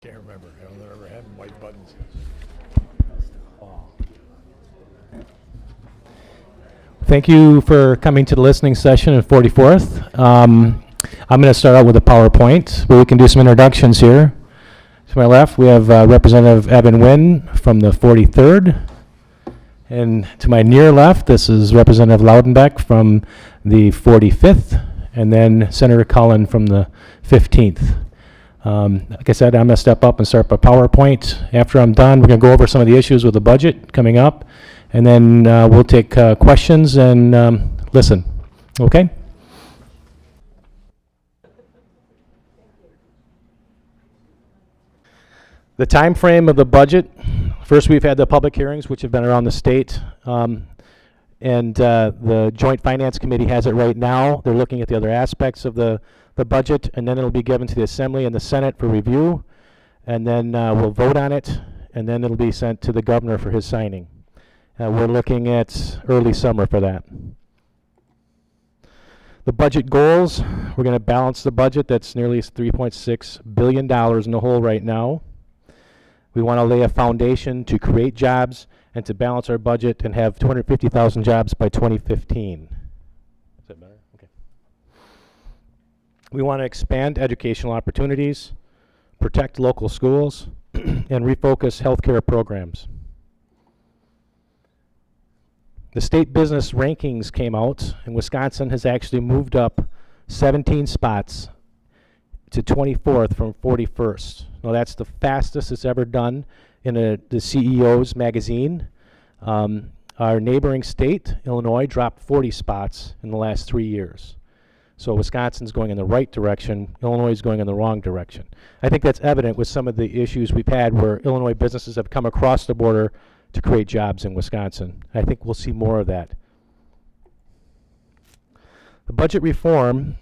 Can't remember. I don't remember having white buttons. Thank you for coming to the listening session at 44th. I'm going to start out with a PowerPoint, but we can do some introductions here. To my left, we have Representative Wynn from the 43rd. And to my near left, this is Representative Loudenbeck from the 45th, and then Senator Cullen from the 15th. Like I said, I'm going to step up and start a PowerPoint. After I'm done, we're going to go over some of the issues with the budget coming up, and then we'll take questions and listen. Okay? The time frame of the budget. First, we've had the public hearings, which have been around the state, and the Joint Finance Committee has it right now. They're looking at the other aspects of the budget, and then it'll be given to the Assembly and the Senate for review, and then we'll vote on it, and then it'll be sent to the governor for his signing. We're looking at early summer for that. The budget goals, we're going to balance the budget. That's nearly $3.6 billion in the hole right now. We want to lay a foundation to create jobs and to balance our budget and have 250,000 jobs by 2015. Is that better? Okay. We want to expand educational opportunities, protect local schools, and refocus healthcare programs. The state business rankings came out, and Wisconsin has actually moved up 17 spots to 24th from 41st. Now that's the fastest it's ever done in the CEO's magazine. Our neighboring state, Illinois, dropped 40 spots in the last 3 years. So Wisconsin's going in the right direction, Illinois is going in the wrong direction. I think that's evident with some of the issues we've had where Illinois businesses have come across the border to create jobs in Wisconsin. I think we'll see more of that. The budget reform,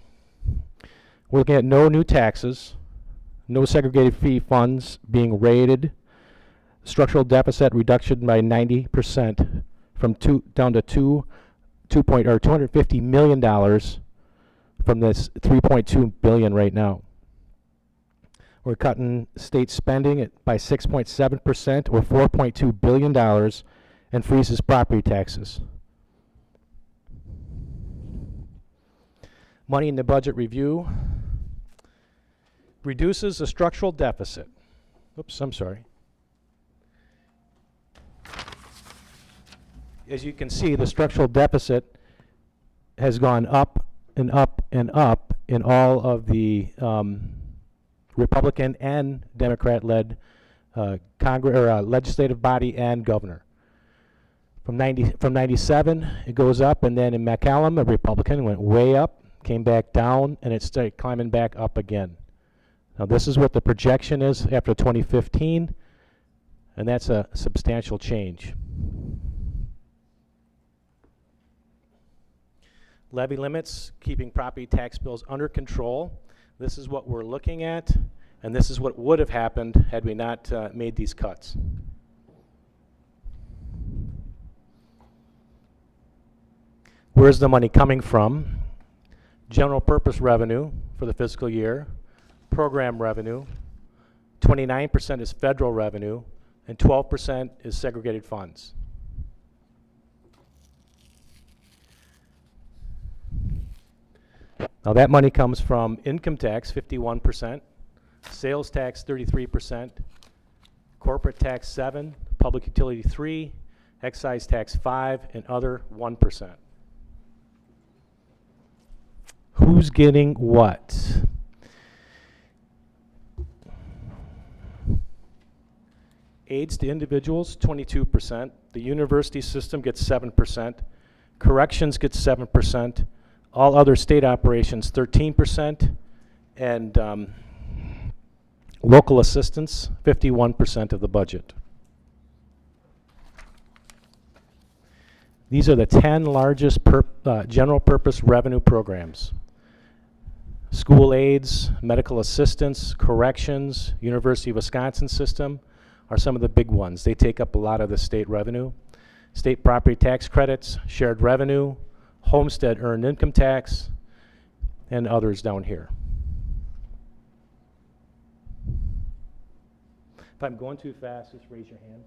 we're looking at no new taxes, no segregated fee funds being raided, structural deficit reduction by 90% from down to $250 million from this $3.2 billion right now. We're cutting state spending by 6.7% or $4.2 billion and freezes property taxes. Money in the budget review reduces the structural deficit. Oops, I'm sorry. As you can see, the structural deficit has gone up and up and up in all of the Republican and Democrat-led legislative body and governor. From 97, it goes up, and then in McCallum, a Republican, went way up, came back down, and it started climbing back up again. Now this is what the projection is after 2015, and that's a substantial change. Levy limits, keeping property tax bills under control. This is what we're looking at, and this is what would have happened had we not made these cuts. Where's the money coming from? General purpose revenue for the fiscal year, program revenue, 29% is federal revenue, and 12% is segregated funds. Now that money comes from income tax, 51%, sales tax, 33%, corporate tax, 7%, public utility, 3%, excise tax, 5%, and other, 1%. Who's getting what? Aids to individuals, 22%. The university system gets 7%. Corrections gets 7%. All other state operations, 13%. And local assistance, 51% of the budget. These are the 10 largest general purpose revenue programs. School aids, medical assistance, corrections, University of Wisconsin system are some of the big ones. They take up a lot of the state revenue. State property tax credits, shared revenue, homestead earned income tax, and others down here. If I'm going too fast, just raise your hand.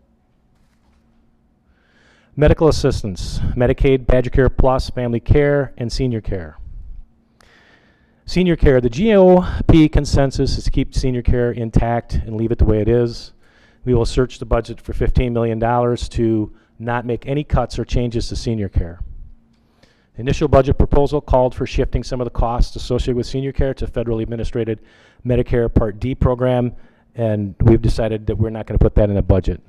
Medical assistance, Medicaid, Badger Care Plus, family care, and senior care. Senior care, the GOP consensus is to keep senior care intact and leave it the way it is. We will search the budget for $15 million to not make any cuts or changes to senior care. The initial budget proposal called for shifting some of the costs associated with senior care to federally administered Medicare Part D program, and we've decided that we're not going to put that in the budget.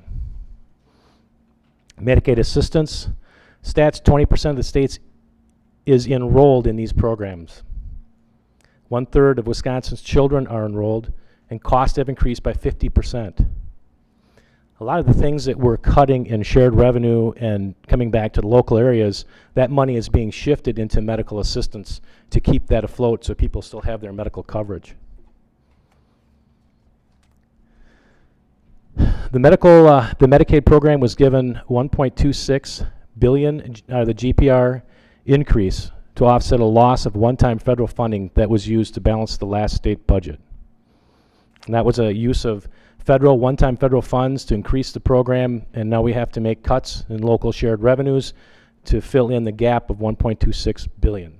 Medicaid assistance, stats 20% of the states is enrolled in these programs. 1/3 of Wisconsin's children are enrolled, and costs have increased by 50%. A lot of the things that we're cutting in shared revenue and coming back to the local areas, that money is being shifted into medical assistance to keep that afloat so people still have their medical coverage. The Medicaid program was given $1.26 billion the GPR increase to offset a loss of one-time federal funding that was used to balance the last state budget. And that was a use of one-time federal funds to increase the program, and now we have to make cuts in local shared revenues to fill in the gap of $1.26 billion.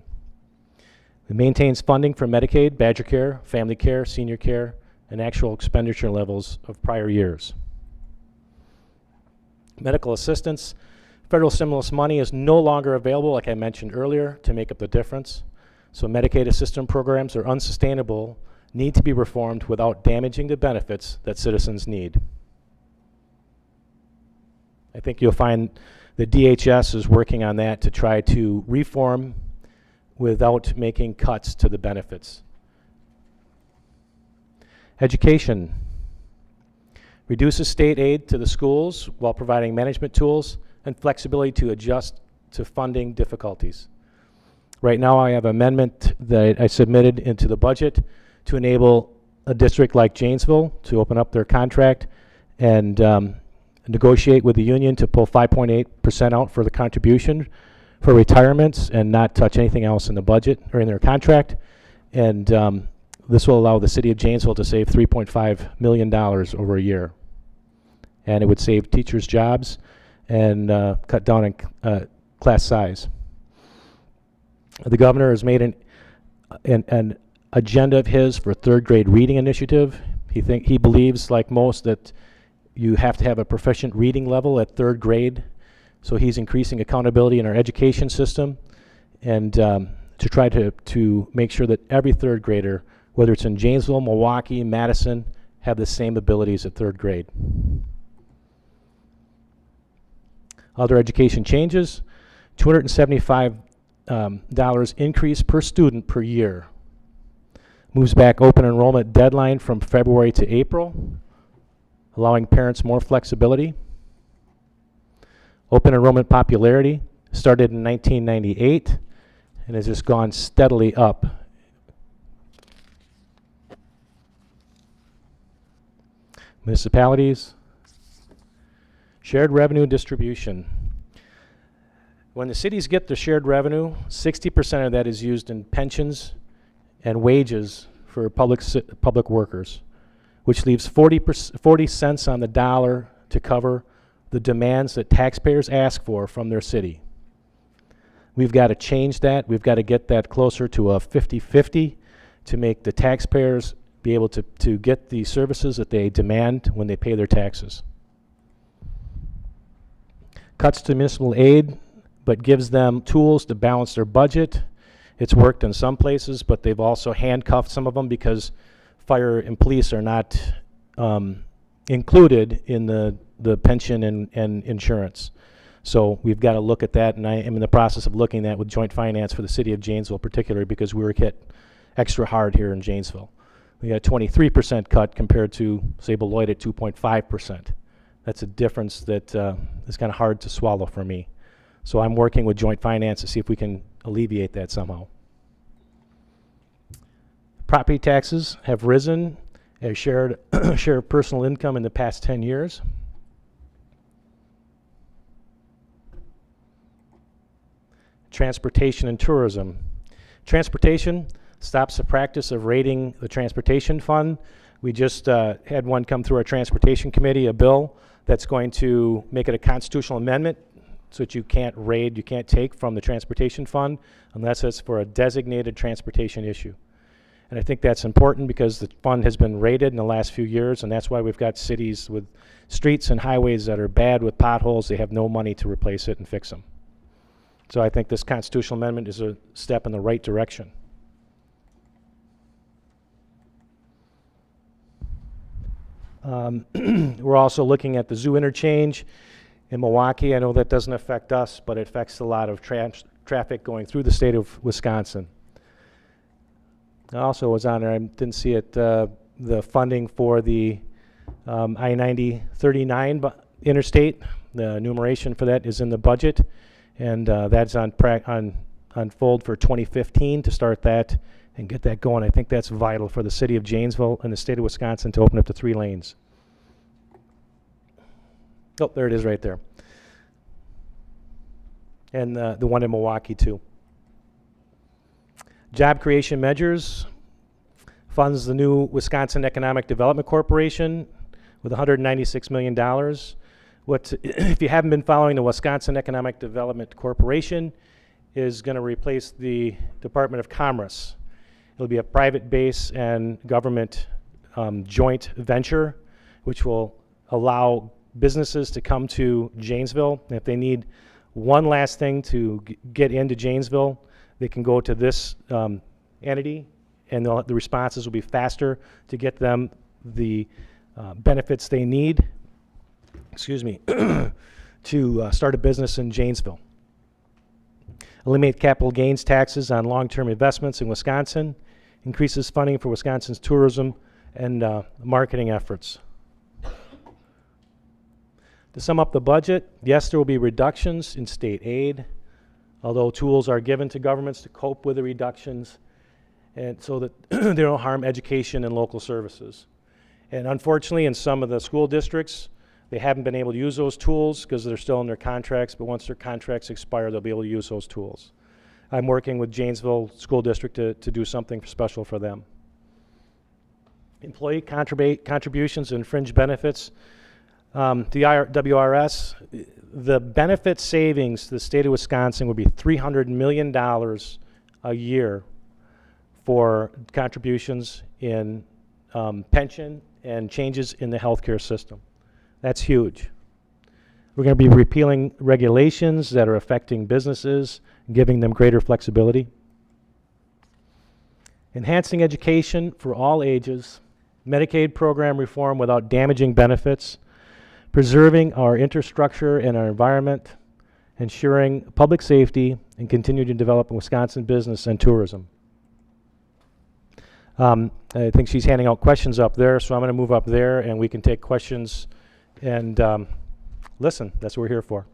It maintains funding for Medicaid, Badger Care, family care, senior care, and actual expenditure levels of prior years. Medical assistance, federal stimulus money is no longer available, like I mentioned earlier, to make up the difference. So Medicaid assistance programs are unsustainable, need to be reformed without damaging the benefits that citizens need. I think you'll find the DHS is working on that to try to reform without making cuts to the benefits. Education reduces state aid to the schools while providing management tools and flexibility to adjust to funding difficulties. Right now I have an amendment that I submitted into the budget to enable a district like Janesville to open up their contract and negotiate with the union to pull 5.8% out for the contribution for retirements and not touch anything else in the budget or in their contract. And this will allow the city of Janesville to save $3.5 million over a year. And it would save teachers' jobs and cut down on class size. The governor has made an agenda of his for third grade reading initiative. He believes, like most, that you have to have a proficient reading level at third grade. So he's increasing accountability in our education system and to try to make sure that every third grader, whether it's in Janesville, Milwaukee, Madison, have the same abilities at third grade. Other education changes, $275 increase per student per year. Moves back open enrollment deadline from February to April, allowing parents more flexibility. Open enrollment popularity started in 1998 and has just gone steadily up. Municipalities, shared revenue distribution. When the cities get the shared revenue, 60% of that is used in pensions and wages for public workers, which leaves 40 cents on the dollar to cover the demands that taxpayers ask for from their city. We've got to change that. We've got to get that closer to a 50-50 to make the taxpayers be able to get the services that they demand when they pay their taxes. Cuts to municipal aid, but gives them tools to balance their budget. It's worked in some places, but they've also handcuffed some of them because fire and police are not included in the pension and insurance. So we've got to look at that, and I am in the process of looking at that with joint finance for the city of Janesville, particularly because we were hit extra hard here in Janesville. We got a 23% cut compared to, say, Beloit at 2.5%. That's a difference that is kind of hard to swallow for me. So I'm working with joint finance to see if we can alleviate that somehow. Property taxes have risen as share of personal income in the past 10 years. Transportation and tourism. Transportation stops the practice of raiding the transportation fund We just had one come through our Transportation Committee, a bill that's going to make it a constitutional amendment so that you can't take from the Transportation Fund unless it's for a designated transportation issue. And I think that's important because the fund has been raided in the last few years, and that's why we've got cities with streets and highways that are bad with potholes. They have no money to replace it and fix them. So I think this constitutional amendment is a step in the right direction. We're also looking at the zoo interchange in Milwaukee. I know that doesn't affect us, but it affects a lot of traffic going through the state of Wisconsin. I also was on there, I didn't see it, the funding for the I-90 39 interstate. The enumeration for that is in the budget, and that's on fold for 2015 to start that and get that going. I think that's vital for the city of Janesville and the state of Wisconsin to open up to 3 lanes. Oh, there it is right there. And the one in Milwaukee too. Job creation measures funds the new Wisconsin Economic Development Corporation with $196 million. If you haven't been following, the Wisconsin Economic Development Corporation is going to replace the Department of Commerce. It'll be a private base and government joint venture, which will allow businesses to come to Janesville. And if they need one last thing to get into Janesville, they can go to this entity, and the responses will be faster to get them the benefits they need, to start a business in Janesville. Eliminate capital gains taxes on long-term investments in Wisconsin. Increases funding for Wisconsin's tourism and marketing efforts. To sum up the budget, yes, there will be reductions in state aid, although tools are given to governments to cope with the reductions and so that they don't harm education and local services. And unfortunately, in some of the school districts, they haven't been able to use those tools because they're still in their contracts, but once their contracts expire, they'll be able to use those tools. I'm working with Janesville School District to do something special for them. Employee contributions and fringe benefits. The WRS, the benefit savings to the state of Wisconsin would be $300 million a year for contributions in pension and changes in the healthcare system. That's huge. We're going to be repealing regulations that are affecting businesses, giving them greater flexibility. Enhancing education for all ages, Medicaid program reform without damaging benefits, preserving our infrastructure and our environment, ensuring public safety, and continue to develop Wisconsin business and tourism. I think she's handing out questions up there, so I'm going to move up there and we can take questions and listen. That's what we're here for.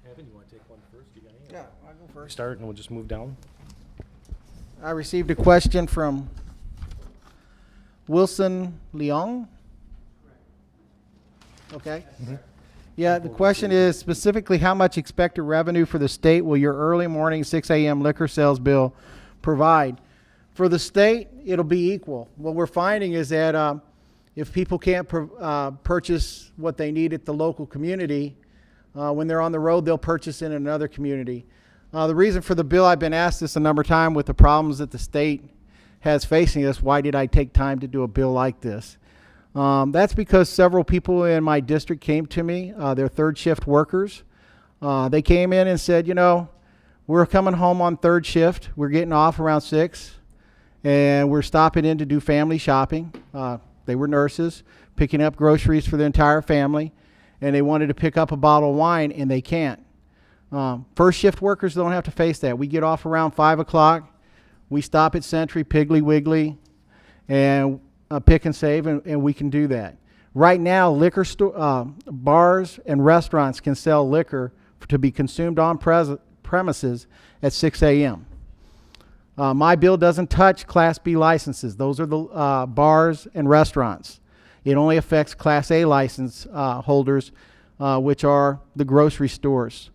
Evan, you want to take one first? You got any? Yeah, I'll go first. Start and we'll just move down. I received a question from Wilson Leong. Okay. Mm-hmm. Yeah, the question is specifically how much expected revenue for the state will your early morning 6 a.m. liquor sales bill provide? For the state, it'll be equal. What we're finding is that if people can't purchase what they need at the local community, when they're on the road, they'll purchase in another community. The reason for the bill, I've been asked this a number of times with the problems that the state has facing us, why did I take time to do a bill like this? That's because several people in my district came to me. They're third shift workers. They came in and said, you know, we're coming home on third shift. We're getting off around 6, and we're stopping in to do family shopping. They were nurses, picking up groceries for the entire family, and they wanted to pick up a bottle of wine, and they can't. First shift workers don't have to face that. We get off around 5 o'clock. We stop at Century, Piggly Wiggly, and pick and save, and we can do that. Right now, liquor bars and restaurants can sell liquor to be consumed on premises at 6 a.m. My bill doesn't touch Class B licenses. Those are the bars and restaurants. It only affects Class A license holders, which are the grocery stores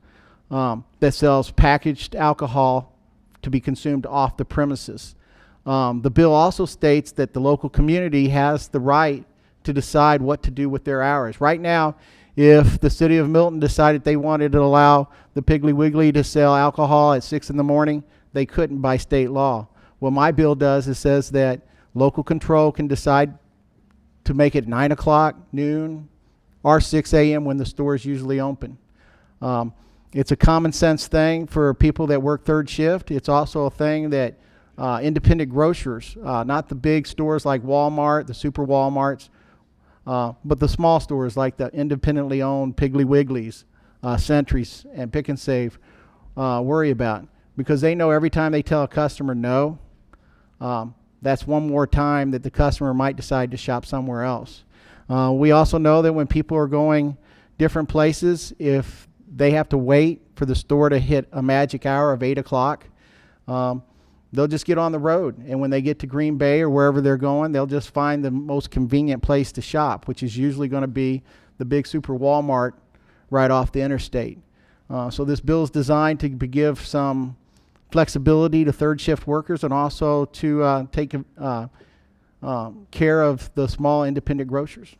that sells packaged alcohol to be consumed off the premises. The bill also states that the local community has the right to decide what to do with their hours. Right now, if the city of Milton decided they wanted to allow the Piggly Wiggly to sell alcohol at 6 in the morning, they couldn't by state law. What my bill does is says that local control can decide to make it 9 o'clock, noon, or 6 a.m. when the store is usually open. It's a common sense thing for people that work third shift. It's also a thing that independent grocers, not the big stores like Walmart, the super Walmarts, but the small stores like the independently owned Piggly Wigglies, Sentries, and Pick and Save worry about, because they know every time they tell a customer no, that's one more time that the customer might decide to shop somewhere else. We also know that when people are going different places, if they have to wait for the store to hit a magic hour of 8 o'clock, they'll just get on the road. And when they get to Green Bay or wherever they're going, they'll just find the most convenient place to shop, which is usually going to be the big super Walmart right off the interstate. So this bill is designed to give some flexibility to third shift workers and also to take care of the small independent grocers.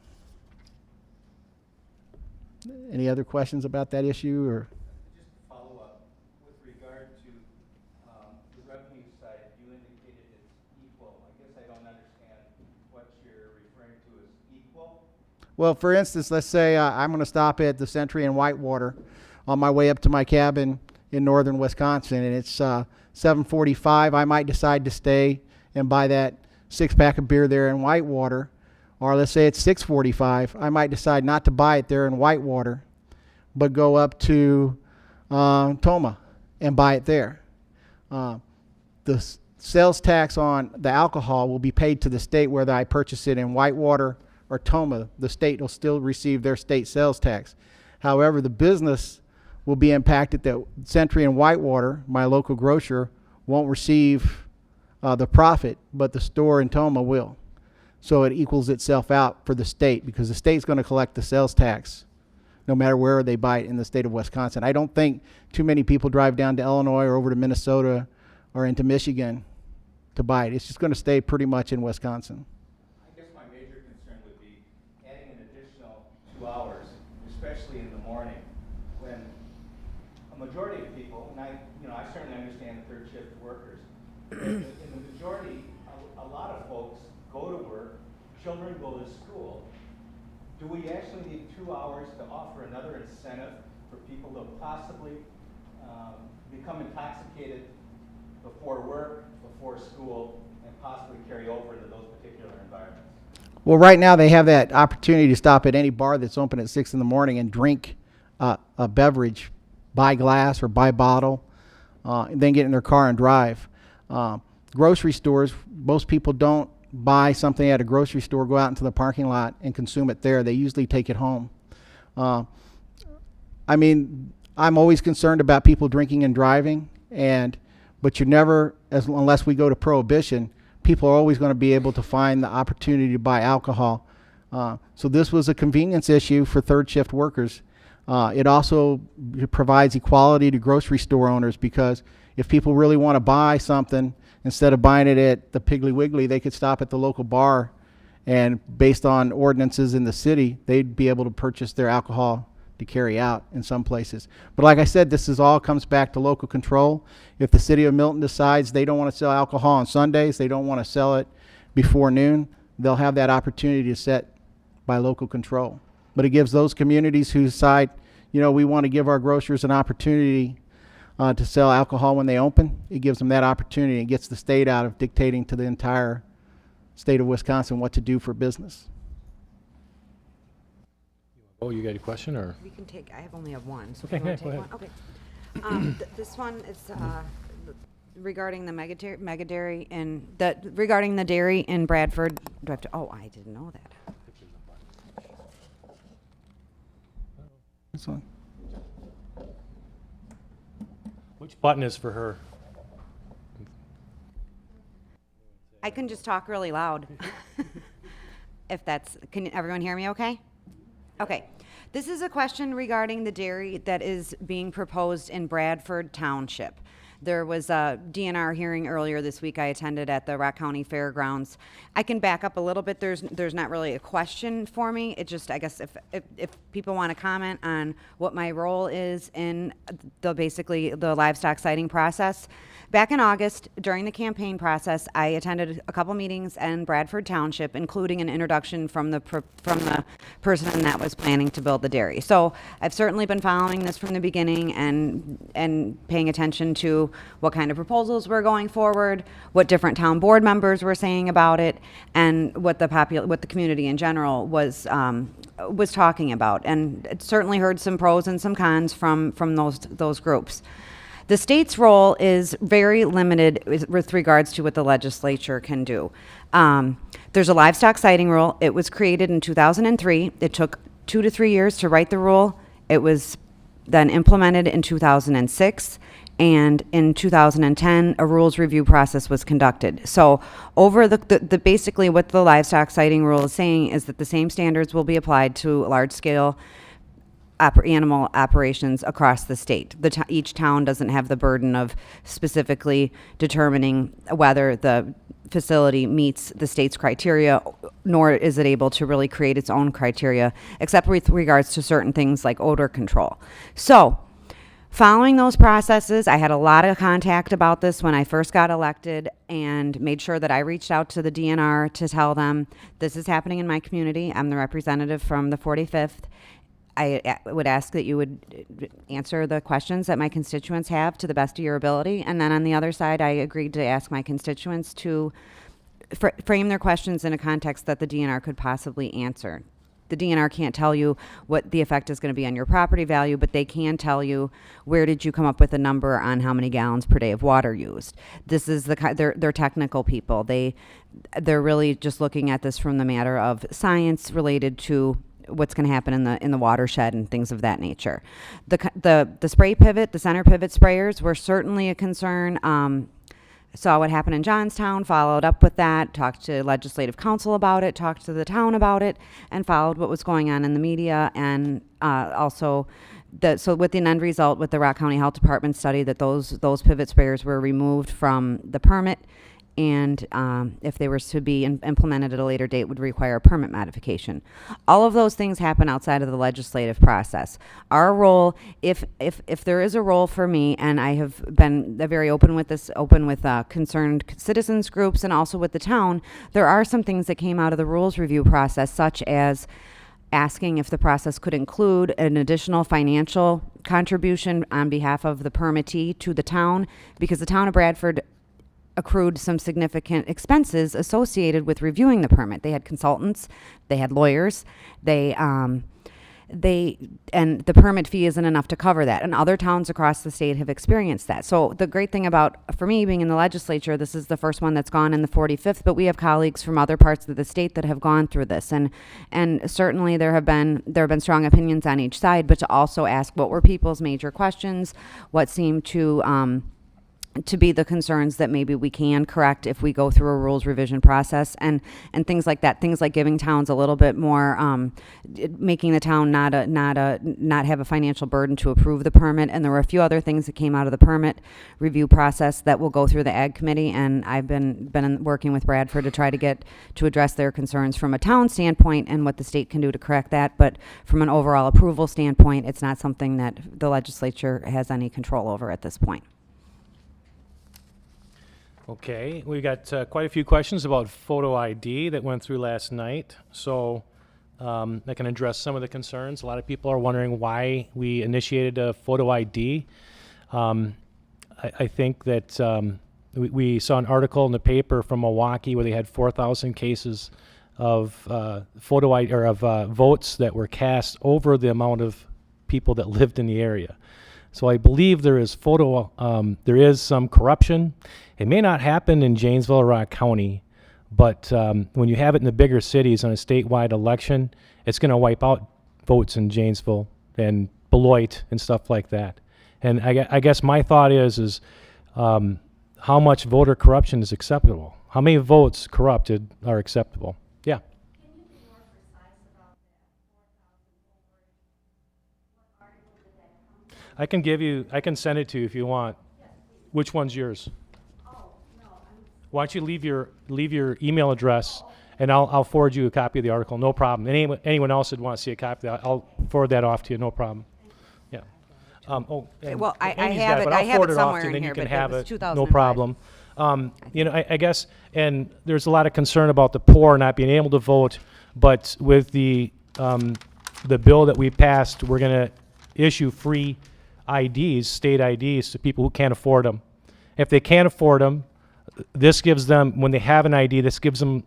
Any other questions about that issue? Or just to follow up with regard to the revenue side, you indicated it's equal. I guess I don't understand what you're referring to as equal. well, for instance, let's say I'm going to stop at the Sentry in Whitewater on my way up to my cabin in northern Wisconsin, and it's 7:45. I might decide to stay and buy that 6-pack of beer there in Whitewater. Or let's say it's 6:45. I might decide not to buy it there in Whitewater, but go up to Toma and buy it there. The sales tax on the alcohol will be paid to the state, whether I purchase it in Whitewater or Toma. The state will still receive their state sales tax. However, the business will be impacted that Sentry and Whitewater, my local grocer, won't receive the profit, but the store in Toma will. So it equals itself out for the state, because the state's going to collect the sales tax no matter where they buy it in the state of Wisconsin. I don't think too many people drive down to Illinois or over to Minnesota or into Michigan to buy it. It's just going to stay pretty much in Wisconsin. I guess my major concern would be adding an additional 2 hours, especially in the morning, when a majority of people, and I certainly understand the third shift workers, in the majority, a lot of folks go to work, children go to school. Do we actually need 2 hours to offer another incentive for people to possibly become intoxicated before work, before school, and possibly carry over into those particular environments? Well, right now they have that opportunity to stop at any bar that's open at 6 in the morning and drink a beverage, buy glass or buy bottle, and then get in their car and drive. Grocery stores, most people don't buy something at a grocery store, go out into the parking lot and consume it there. They usually take it home. I mean, I'm always concerned about people drinking and driving, but you're never, unless we go to prohibition, people are always going to be able to find the opportunity to buy alcohol. So this was a convenience issue for third shift workers. It also provides equality to grocery store owners, because if people really want to buy something, instead of buying it at the Piggly Wiggly, they could stop at the local bar, and based on ordinances in the city, they'd be able to purchase their alcohol to carry out in some places. But like I said, this is all comes back to local control. If the city of Milton decides they don't want to sell alcohol on Sundays, they don't want to sell it before noon, they'll have that opportunity to set by local control. But it gives those communities who decide, we want to give our grocers an opportunity to sell alcohol when they open. It gives them that opportunity and gets the state out of dictating to the entire state of Wisconsin what to do for business. Oh, you got a question, or? We can take, I only have one. So Okay, if you wanna yeah, take go one? Okay. This one is regarding the mega dairy and regarding the dairy in Bradford. Do I have to, I didn't know that. This one. Which button is for her? I can just talk really loud. If that's, can everyone hear me okay? Okay. This is a question regarding the dairy that is being proposed in Bradford Township. There was a DNR hearing earlier this week I attended at the Rock County Fairgrounds. I can back up a little bit. There's not really a question for me. It just, I guess, if people want to comment on what my role is in basically the livestock siting process. Back in August, during the campaign process, I attended a couple meetings in Bradford Township, including an introduction from the person that was planning to build the dairy. So I've certainly been following this from the beginning and paying attention to what kind of proposals were going forward, what different town board members were saying about it, and what the community in general was talking about. And it certainly heard some pros and some cons from those groups. The state's role is very limited with regards to what the legislature can do. There's a livestock siting rule. It was created in 2003. It took 2 to 3 years to write the rule. It was then implemented in 2006. And in 2010, a rules review process was conducted. So over the basically what the livestock siting rule is saying is that the same standards will be applied to large-scale animal operations across the state. Each town doesn't have the burden of specifically determining whether the facility meets the state's criteria, nor is it able to really create its own criteria, except with regards to certain things like odor control. So, following those processes, I had a lot of contact about this when I first got elected and made sure that I reached out to the DNR to tell them this is happening in my community. I'm the representative from the 45th. I would ask that you would answer the questions that my constituents have to the best of your ability. And then on the other side, I agreed to ask my constituents to frame their questions in a context that the DNR could possibly answer. The DNR can't tell you what the effect is going to be on your property value, but they can tell you where did you come up with a number on how many gallons per day of water used. This is they're technical people. They're really just looking at this from the matter of science related to what's going to happen in the watershed and things of that nature. The spray pivot, the center pivot sprayers were certainly a concern. Saw what happened in Johnstown, followed up with that, talked to legislative council about it, talked to the town about it, and followed what was going on in the media, and also so with the end result with the Rock County Health Department study that those pivot sprayers were removed from the permit, and if they were to be implemented at a later date would require a permit modification. All of those things happen outside of the legislative process. Our role, if there is a role for me, and I have been very open with this, concerned citizens groups and also with the town, there are some things that came out of the rules review process, such as asking if the process could include an additional financial contribution on behalf of the permittee to the town, because the town of Bradford accrued some significant expenses associated with reviewing the permit. They had consultants, they had lawyers, and the permit fee isn't enough to cover that. And other towns across the state have experienced that. So the great thing about, for me, being in the legislature, this is the first one that's gone in the 45th, but we have colleagues from other parts of the state that have gone through this. And certainly there have been strong opinions on each side, but to also ask what were people's major questions, what seemed to be the concerns that maybe we can correct if we go through a rules revision process, and things like that. Things like giving towns a little bit more, making the town not have a financial burden to approve the permit. And there were a few other things that came out of the permit review process that will go through the Ag Committee. And I've been working with Bradford to try to address their concerns from a town standpoint and what the state can do to correct that. But from an overall approval standpoint, it's not something that the legislature has any control over at this point. Okay, we got quite a few questions about photo ID that went through last night. So I can address some of the concerns. A lot of people are wondering why we initiated a photo ID. I think that we saw an article in the paper from Milwaukee where they had 4,000 cases of photo ID or of votes that were cast over the amount of people that lived in the area. So I believe there is some corruption. It may not happen in Janesville or Rock County, but when you have it in the bigger cities on a statewide election, it's going to wipe out votes in Janesville and Beloit and stuff like that. And I guess my thought is how much voter corruption is acceptable? How many votes corrupted are acceptable? Yeah. Can you be more precise about that 4,000 forward? What article did that come from? I can give you, I can send it to you if you want. Yes, please. Which one's yours? Oh, no, I'm, Why don't you leave your email address, and I'll forward you a copy of the article. No problem. Anyone else would want to see a copy of that, I'll forward that off to you. No problem. Yeah. And Well, I Amy's have got it. but I I'll have forward it it off somewhere to you, in then here, you can but it have was it. 2005. No problem. I guess, and there's a lot of concern about the poor not being able to vote, but with the bill that we passed, we're going to issue free IDs, state IDs, to people who can't afford them. If they can't afford them, this gives them, when they have an ID, this gives them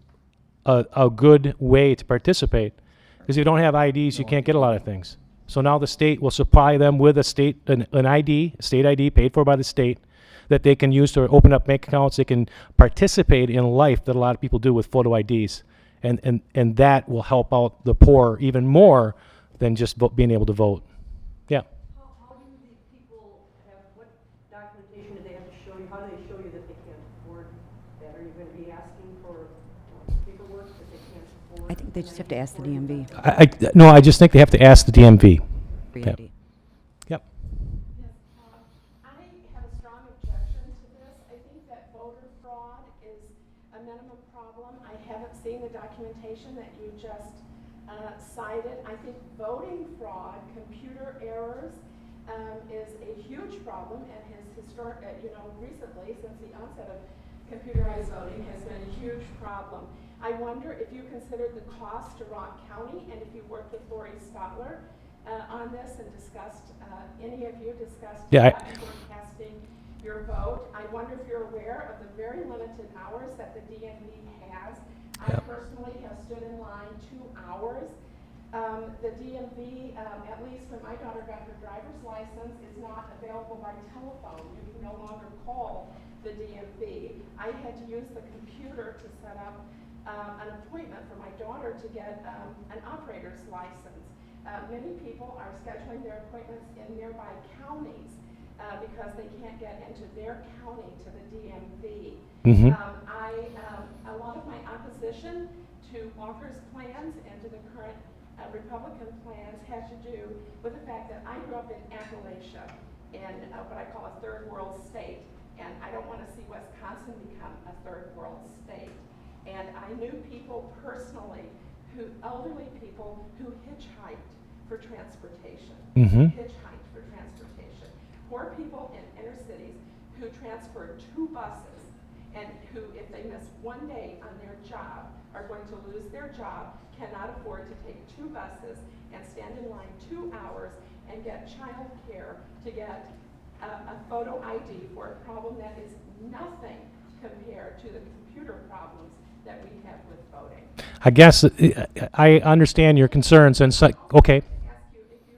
a good way to participate. Because if you don't have IDs, you can't get a lot of things. So now the state will supply them with an ID, a state ID paid for by the state, that they can use to open up bank accounts. They can participate in life that a lot of people do with photo IDs. And that will help out the poor even more than just being able to vote. Yeah. How do the people have, what documentation do they have to show you? How do they show you that they can't afford that? Are you going to be asking for paperwork that they can't afford? I think they just have to ask the DMV. No, I just think they have to ask the DMV. for Yeah. ID. Yep. Yes, I have a strong objection to this. I think that voter fraud is a minimum problem. I haven't seen the documentation that you just cited. I think voting fraud, computer errors, is a huge problem and has recently, since the onset of computerized voting, has been a huge problem. I wonder if you considered the cost to Rock County and if you worked with Lori Stotler on this and discussed, any of you discussed forecasting your vote. I wonder if you're aware of the very limited hours that the DMV has. I personally have stood in line 2 hours. The DMV, at least when my daughter got her driver's license, is not available by telephone. You can no longer call the DMV. I had to use the computer to set up an appointment for my daughter to get an operator's license. Many people are scheduling their appointments in nearby counties because they can't get into their county to the DMV. Mm-hmm. A lot of my opposition to Walker's plans and to the current Republican plans had to do with the fact that I grew up in Appalachia, in what I call a third world state, and I don't want to see Wisconsin become a third world state. And I knew people personally, elderly people who hitchhiked for transportation. Mm-hmm. Hitchhiked for transportation. Poor people in inner cities who transferred 2 buses and who, if they miss 1 day on their job, are going to lose their job, cannot afford to take 2 buses and stand in line 2 hours and get child care to get a photo ID for a problem that is nothing compared to the computer problems that we have with voting. I guess I understand your concerns, and so, okay. Ask you if you,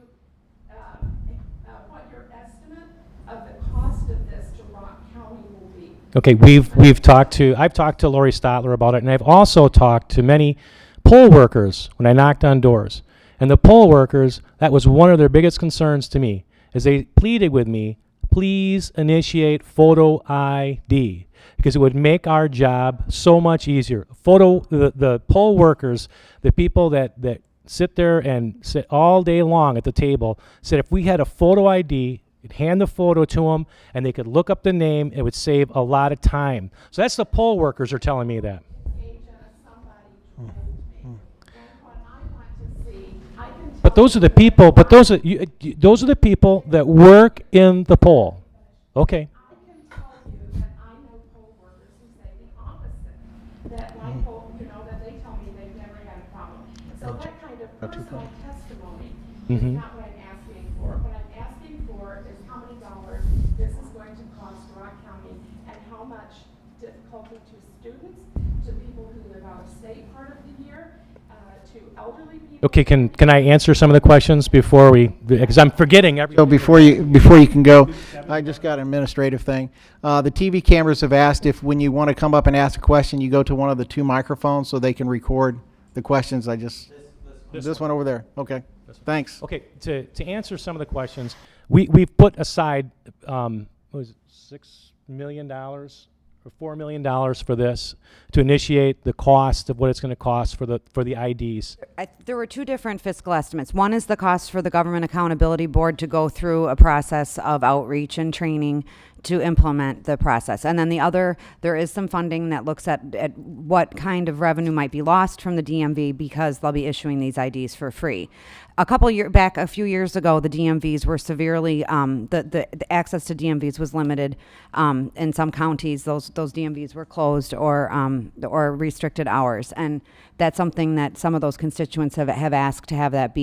what your estimate of the cost of this to Rock County will be. Okay, I've talked to Lori Stotler about it, and I've also talked to many poll workers when I knocked on doors. And the poll workers, that was one of their biggest concerns to me, is they pleaded with me, please initiate photo ID, because it would make our job so much easier. The poll workers, the people that sit there and sit all day long at the table, said if we had a photo ID, you'd hand the photo to them, and they could look up the name. It would save a lot of time. So that's the poll workers are telling me that. But those are the people. But those are the people that work in the poll. Okay. I can tell you that I know poll workers who say the opposite, that my poll, that they tell me they've never had a problem. So that kind of personal testimony is not what I'm asking for. What I'm asking for is how many dollars this is going to cost Rock County and how much difficulty to students, to people who live out of state part of the year, to elderly people. Okay. Can I answer some of the questions before because I'm forgetting everything. So before you can go, I just got an administrative thing. The TV cameras have asked if when you want to come up and ask a question, you go to one of the 2 microphones so they can record the questions. This one over there. Okay. Thanks. Okay, to answer some of the questions, we've put aside what was it, $6 million or for $4 million for this to initiate the cost of what it's going to cost for the IDs. There were two different fiscal estimates. One is the cost for the Government Accountability Board to go through a process of outreach and training to implement the process. And then the other, there is some funding that looks at what kind of revenue might be lost from the DMV because they'll be issuing these IDs for free. A few years ago, the DMVs were severely, the access to DMVs was limited. In some counties, those DMVs were closed or restricted hours. And that's something that some of those constituents have asked to have that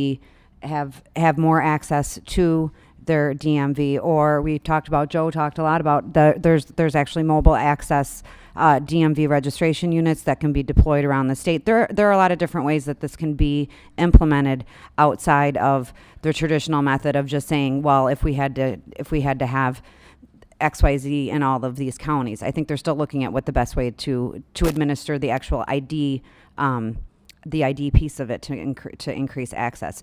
have more access to their DMV. Or we talked about, Joe talked a lot about there's actually mobile access DMV registration units that can be deployed around the state. There are a lot of different ways that this can be implemented outside of the traditional method of just saying, well, if we had to have XYZ in all of these counties. I think they're still looking at what the best way to administer the actual ID, the ID piece of it to increase access.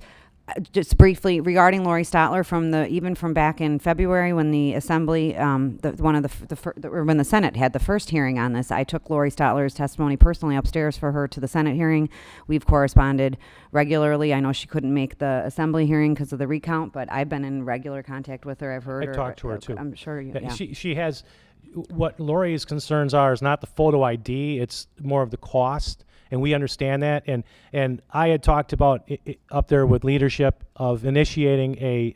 Just briefly regarding Lori Stotler, from back in February when the Assembly, when the Senate had the first hearing on this, I took Lori Stotler's testimony personally upstairs for her to the Senate hearing. We've corresponded regularly. I know she couldn't make the Assembly hearing because of the recount, but I've been in regular contact with her. I've heard her. I talked to her too. I'm sure. Yeah. She has, what Lori's concerns are is not the photo ID, it's more of the cost. And we understand that, and I had talked about up there with leadership of initiating a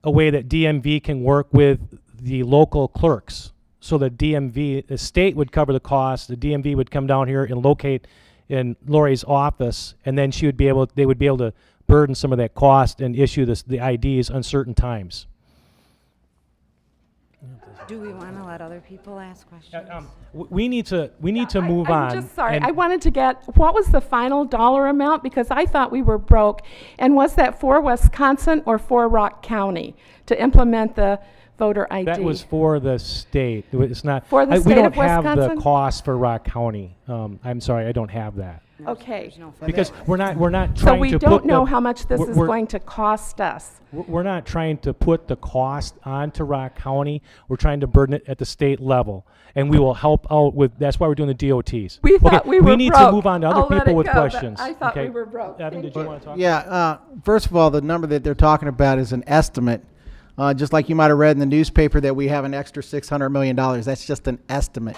way that DMV can work with the local clerks, so that the state would cover the cost, the DMV would come down here and locate in Lori's office, and then they would be able to burden some of that cost and issue the IDs on certain times. Do we want to let other people ask questions? We need to move on. I'm just sorry. I wanted to get, what was the final dollar amount? Because I thought we were broke. And was that for Wisconsin or for Rock County to implement the voter ID? That was for the state. It's not. For the state of Wisconsin? We don't have the cost for Rock County. I'm sorry, I don't have that. Okay. Because we're not trying to So we don't put know how much this is going to cost us. We're not trying to put the cost onto Rock County. We're trying to burden it at the state level, and we will help out with. That's why we're doing the DOTs. We thought we were broke. We need to move on to other I'll let people it with go, questions. I thought okay? we were broke. Evan, Thank did you you. want to talk? Yeah, first of all, the number that they're talking about is an estimate. Just like you might have read in the newspaper that we have an extra $600 million. That's just an estimate.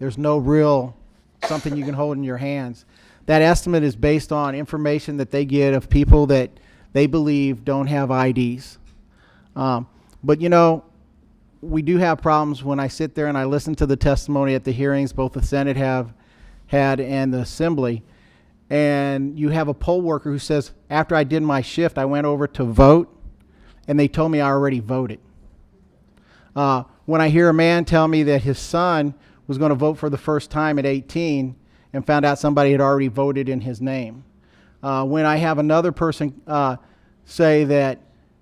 There's no real something you can hold in your hands. That estimate is based on information that they get of people that they believe don't have IDs. But you know, we do have problems when I sit there and I listen to the testimony at the hearings both the Senate have had and the Assembly. And you have a poll worker who says, after I did my shift, I went over to vote, and they told me I already voted. When I hear a man tell me that his son was going to vote for the first time at 18 and found out somebody had already voted in his name. When I have another person say that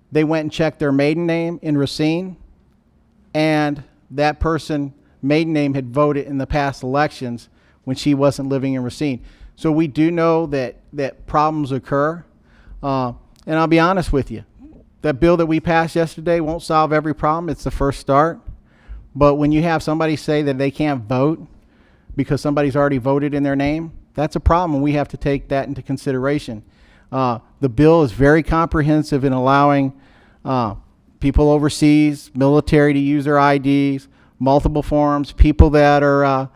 they went and checked their maiden name in Racine, and that person's maiden name had voted in the past elections when she wasn't living in Racine. So we do know that problems occur. And I'll be honest with you. That bill that we passed yesterday won't solve every problem. It's the first start. But when you have somebody say that they can't vote because somebody's already voted in their name, that's a problem, and we have to take that into consideration. The bill is very comprehensive in allowing people overseas, military to use their IDs, multiple forms, people that are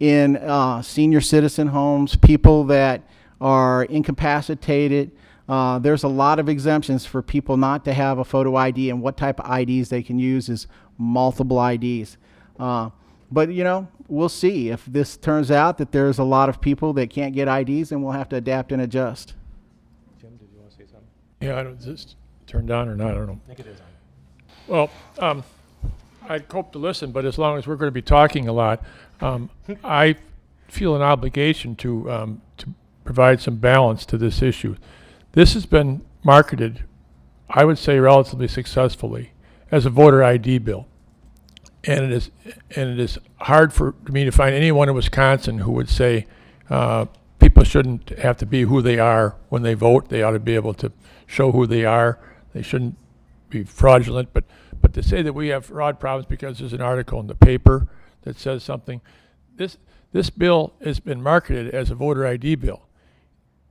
in senior citizen homes, people that are incapacitated. There's a lot of exemptions for people not to have a photo ID, and what type of IDs they can use is multiple IDs. But you know, we'll see. If this turns out that there's a lot of people that can't get IDs, then we'll have to adapt and adjust. Jim, did you want to say something? Yeah, I don't, is this turned on or not? I don't know. I think it is on. Well, I'd hope to listen, but as long as we're going to be talking a lot, I feel an obligation to provide some balance to this issue. This has been marketed, I would say, relatively successfully as a voter ID bill. And it is hard for me to find anyone in Wisconsin who would say people shouldn't have to be who they are when they vote. They ought to be able to show who they are. They shouldn't be fraudulent. But But to say that we have fraud problems because there's an article in the paper that says something, this bill has been marketed as a voter ID bill.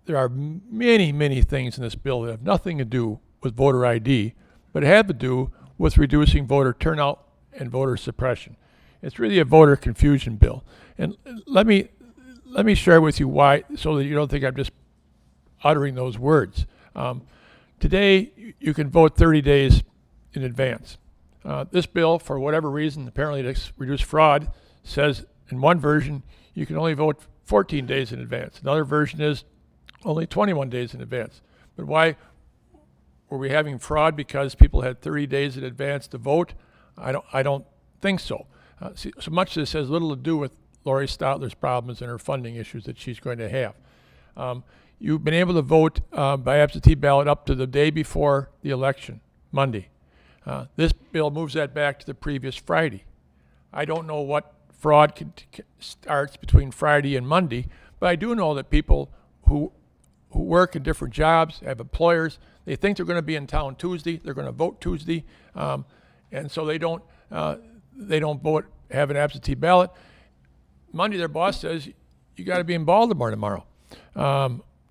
There are many, many things in this bill that have nothing to do with voter ID, but have to do with reducing voter turnout and voter suppression. It's really a voter confusion bill. And let me share with you why, so that you don't think I'm just uttering those words. Today, you can vote 30 days in advance. This bill, for whatever reason, apparently to reduce fraud, says in one version you can only vote 14 days in advance. Another version is only 21 days in advance. But why were we having fraud because people had 30 days in advance to vote? I don't think so. So much of this has little to do with Lori Stoutler's problems and her funding issues that she's going to have. You've been able to vote by absentee ballot up to the day before the election, Monday. This bill moves that back to the previous Friday. I don't know what fraud starts between Friday and Monday, but I do know that people who work in different jobs, have employers, they think they're going to be in town Tuesday, they're going to vote Tuesday, and so they don't vote, have an absentee ballot. Monday, their boss says, you got to be in Baltimore tomorrow.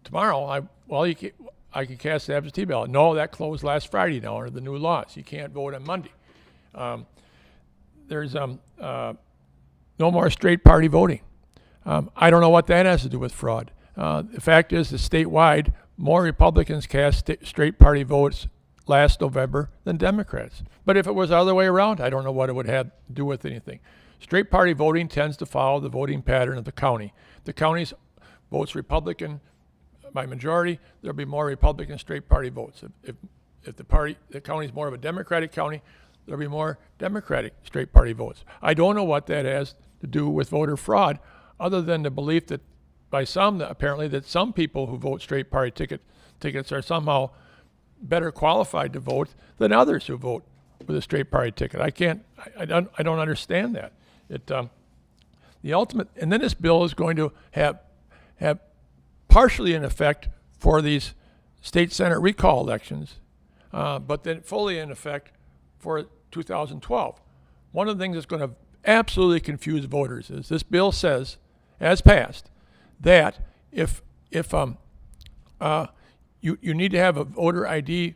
Tomorrow, I can cast the absentee ballot. No, that closed last Friday now under the new laws. You can't vote on Monday. There's no more straight party voting. I don't know what that has to do with fraud. The fact is that statewide, more Republicans cast straight party votes last November than Democrats. But if it was the other way around, I don't know what it would have to do with anything. Straight party voting tends to follow the voting pattern of the county. The county votes Republican by majority, there'll be more Republican straight party votes. If the county is more of a Democratic county, there'll be more Democratic straight party votes. I don't know what that has to do with voter fraud, other than the belief that by some, apparently, that some people who vote straight party tickets are somehow better qualified to vote than others who vote with a straight party ticket. I don't understand that. The ultimate, and then this bill is going to have partially in effect for these state senate recall elections, but then fully in effect for 2012. One of the things that's going to absolutely confuse voters is this bill says, as passed, that if you need to have a voter ID,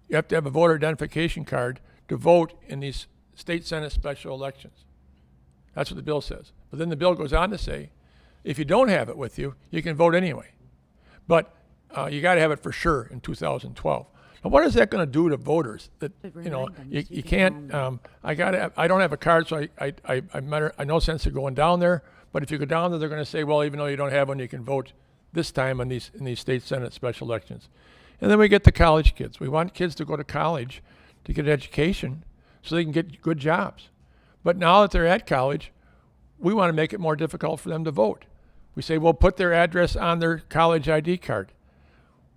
you have to have a voter identification card to vote in these state senate special elections. That's what the bill says. But then the bill goes on to say, if you don't have it with you, you can vote anyway. But you got to have it for sure in 2012. Now, what is that going to do to voters? That you can't. I don't have a card, so I no sense of going down there. But if you go down there, they're going to say, well, even though you don't have one, you can vote this time in these state senate special elections. And then we get the college kids. We want kids to go to college to get an education so they can get good jobs. But now that they're at college, we want to make it more difficult for them to vote. We say, well, put their address on their college ID card.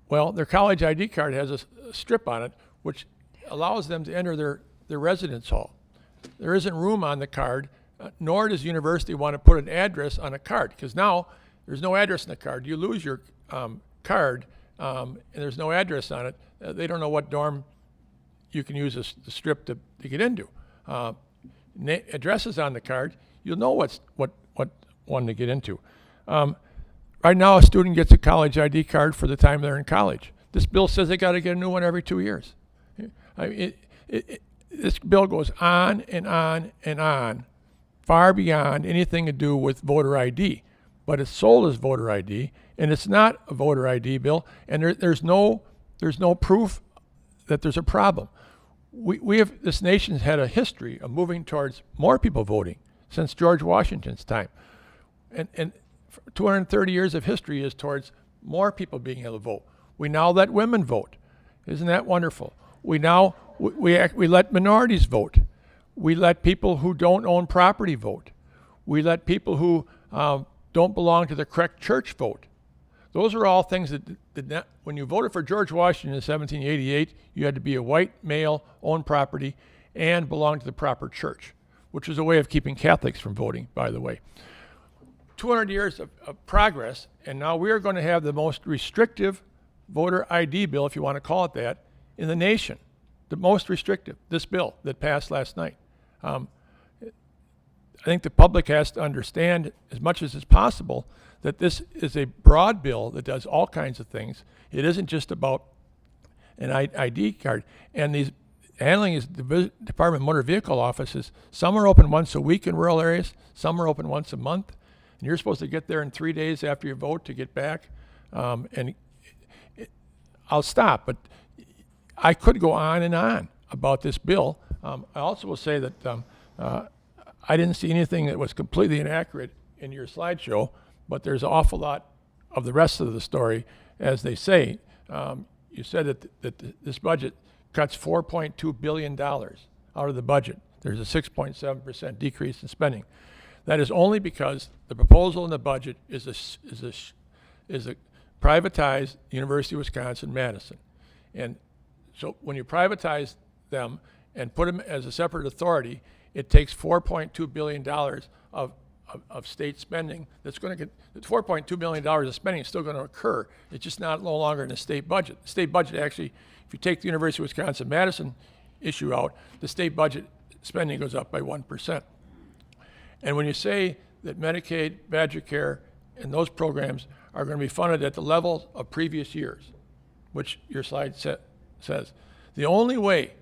Well, their college ID card has a strip on it which allows them to enter their residence hall. There isn't room on the card, nor does the university want to put an address on a card, because now there's no address on the card. You lose your card, and there's no address on it. They don't know what dorm you can use the strip to get into. Addresses on the card, you'll know what one to get into. Right now, a student gets a college ID card for the time they're in college. This bill says they got to get a new one every 2 years. This bill goes on and on and on, far beyond anything to do with voter ID. But it's sold as voter ID, and it's not a voter ID bill, and there's no proof that there's a problem. This nation's had a history of moving towards more people voting since George Washington's time. And 230 years of history is towards more people being able to vote. We now let women vote. Isn't that wonderful? We let minorities vote. We let people who don't own property vote. We let people who don't belong to the correct church vote. Those are all things that did not, when you voted for George Washington in 1788, you had to be a white male, own property, and belong to the proper church, which was a way of keeping Catholics from voting, by the way. 200 years of progress, and now we are going to have the most restrictive voter ID bill, if you want to call it that, in the nation. the most restrictive, this bill that passed last night. I think the public has to understand as much as is possible that this is a broad bill that does all kinds of things. It isn't just about an ID card. And these handling is the Department of Motor Vehicle offices. Some are open once a week in rural areas. Some are open once a month. And you're supposed to get there in 3 days after you vote to get back. I'll stop, but I could go on and on about this bill. I also will say that I didn't see anything that was completely inaccurate in your slideshow, but there's an awful lot of the rest of the story, as they say. You said that this budget cuts $4.2 billion out of the budget. There's a 6.7% decrease in spending. That is only because the proposal in the budget is a privatized University of Wisconsin-Madison. And so when you privatize them and put them as a separate authority, it takes $4.2 billion of state spending that's going to get, $4.2 billion of spending is still going to occur. It's just no longer in the state budget. The state budget actually, if you take the University of Wisconsin-Madison issue out, the state budget spending goes up by 1%. And when you say that Medicaid, Badger Care, and those programs are going to be funded at the level of previous years, which your slide says, the only way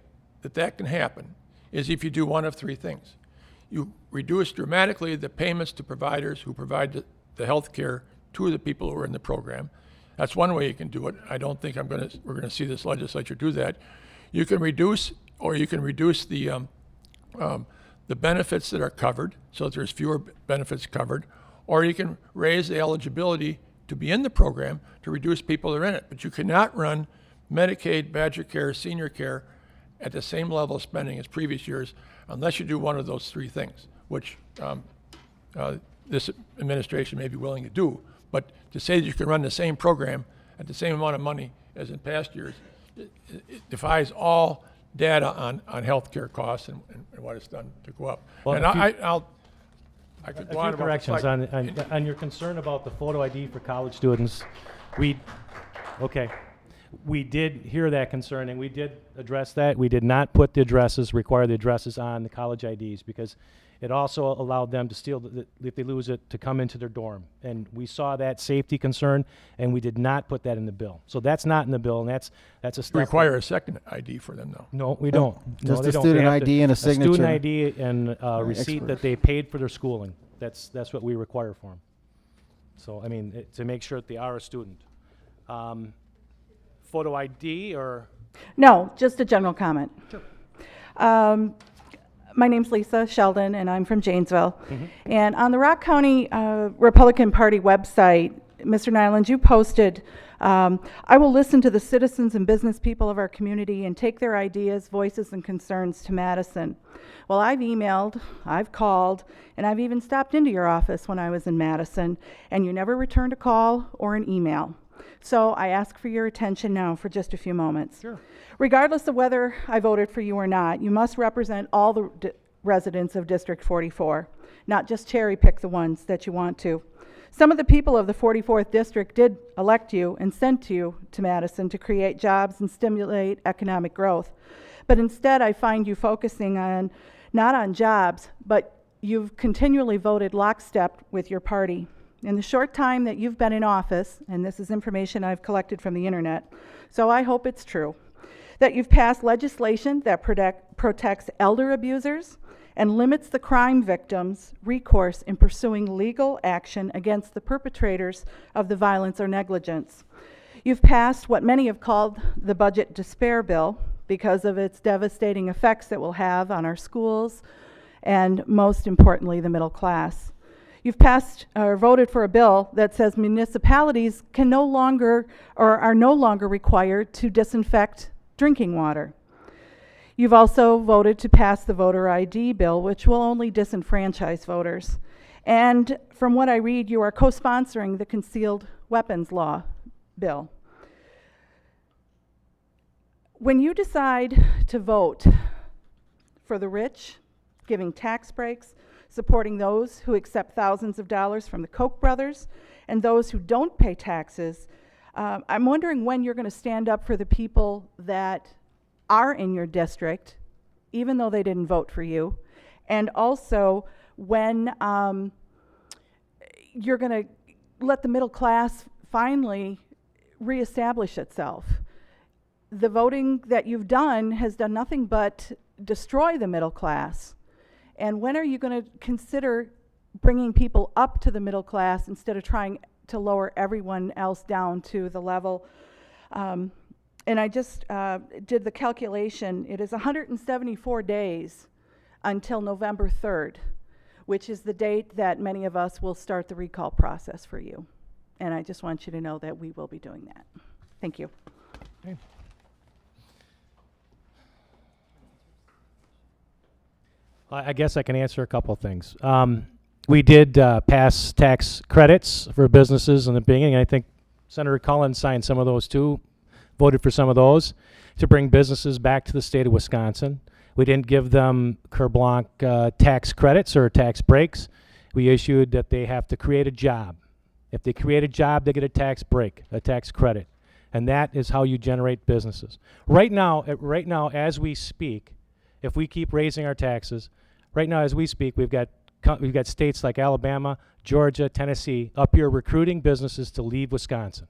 that can happen is if you do one of three things. You reduce dramatically the payments to providers who provide the health care to the people who are in the program. That's one way you can do it. I don't think we're going to see this legislature do that. You can reduce the benefits that are covered, so that there's fewer benefits covered, or you can raise the eligibility to be in the program to reduce people that are in it. But you cannot run Medicaid, Badger Care, senior care at the same level of spending as previous years unless you do one of those three things, which this administration may be willing to do. But to say that you can run the same program at the same amount of money as in past years, it defies all data on health care costs and what it's done to go up. Well, and I could go on a few about corrections on your concern about the photo ID for college students. We did hear that concern, and we did address that. We did not put require the addresses on the college IDs, because it also allowed them to steal, if they lose it, to come into their dorm. And we saw that safety concern, and we did not put that in the bill. So that's not in the bill, and that's a step. require a second ID for them, though. No, we don't. Just they a don't. student They have ID and a signature. student ID and a receipt that they paid for their schooling. That's what we require for them. So, I mean, to make sure that they are a student. Photo ID or? No, just a general comment. Sure. My name's Lisa Sheldon, and I'm from Janesville. Mm-hmm. And on the Rock County Republican Party website, Mr. Knilans, you posted, I will listen to the citizens and business people of our community and take their ideas, voices, and concerns to Madison. Well, I've emailed, I've called, and I've even stopped into your office when I was in Madison, and you never returned a call or an email. So I ask for your attention now for just a few moments. Sure. Regardless of whether I voted for you or not, you must represent all the residents of District 44, not just cherry pick the ones that you want to. Some of the people of the 44th District did elect you and sent you to Madison to create jobs and stimulate economic growth. But instead, I find you focusing on, not on jobs, but you've continually voted lockstep with your party. In the short time that you've been in office, and this is information I've collected from the internet, so I hope it's true, that you've passed legislation that protects elder abusers and limits the crime victims' recourse in pursuing legal action against the perpetrators of the violence or negligence. You've passed what many have called the budget despair bill because of its devastating effects it will have on our schools and, most importantly, the middle class. You've passed or voted for a bill that says municipalities can no longer or are no longer required to disinfect drinking water. You've also voted to pass the voter ID bill, which will only disenfranchise voters. And from what I read, you are co-sponsoring the concealed weapons law bill. When you decide to vote for the rich, giving tax breaks, supporting those who accept thousands of dollars from the Koch brothers, and those who don't pay taxes, I'm wondering when you're going to stand up for the people that are in your district, even though they didn't vote for you. And also, when you're going to let the middle class finally reestablish itself. The voting that you've done has done nothing but destroy the middle class. And when are you going to consider bringing people up to the middle class instead of trying to lower everyone else down to the level? And I just did the calculation. It is 174 days until November 3rd, which is the date that many of us will start the recall process for you. And I just want you to know that we will be doing that. Thank you. Okay. I guess I can answer a couple of things. We did pass tax credits for businesses in the beginning. I think Senator Cullen signed some of those too, voted for some of those to bring businesses back to the state of Wisconsin. We didn't give them carte blanche tax credits or tax breaks. We issued that they have to create a job. If they create a job, they get a tax break, a tax credit. And that is how you generate businesses. Right now, as we speak, if we keep raising our taxes, right now as we speak, we've got states like Alabama, Georgia, Tennessee up here recruiting businesses to leave Wisconsin.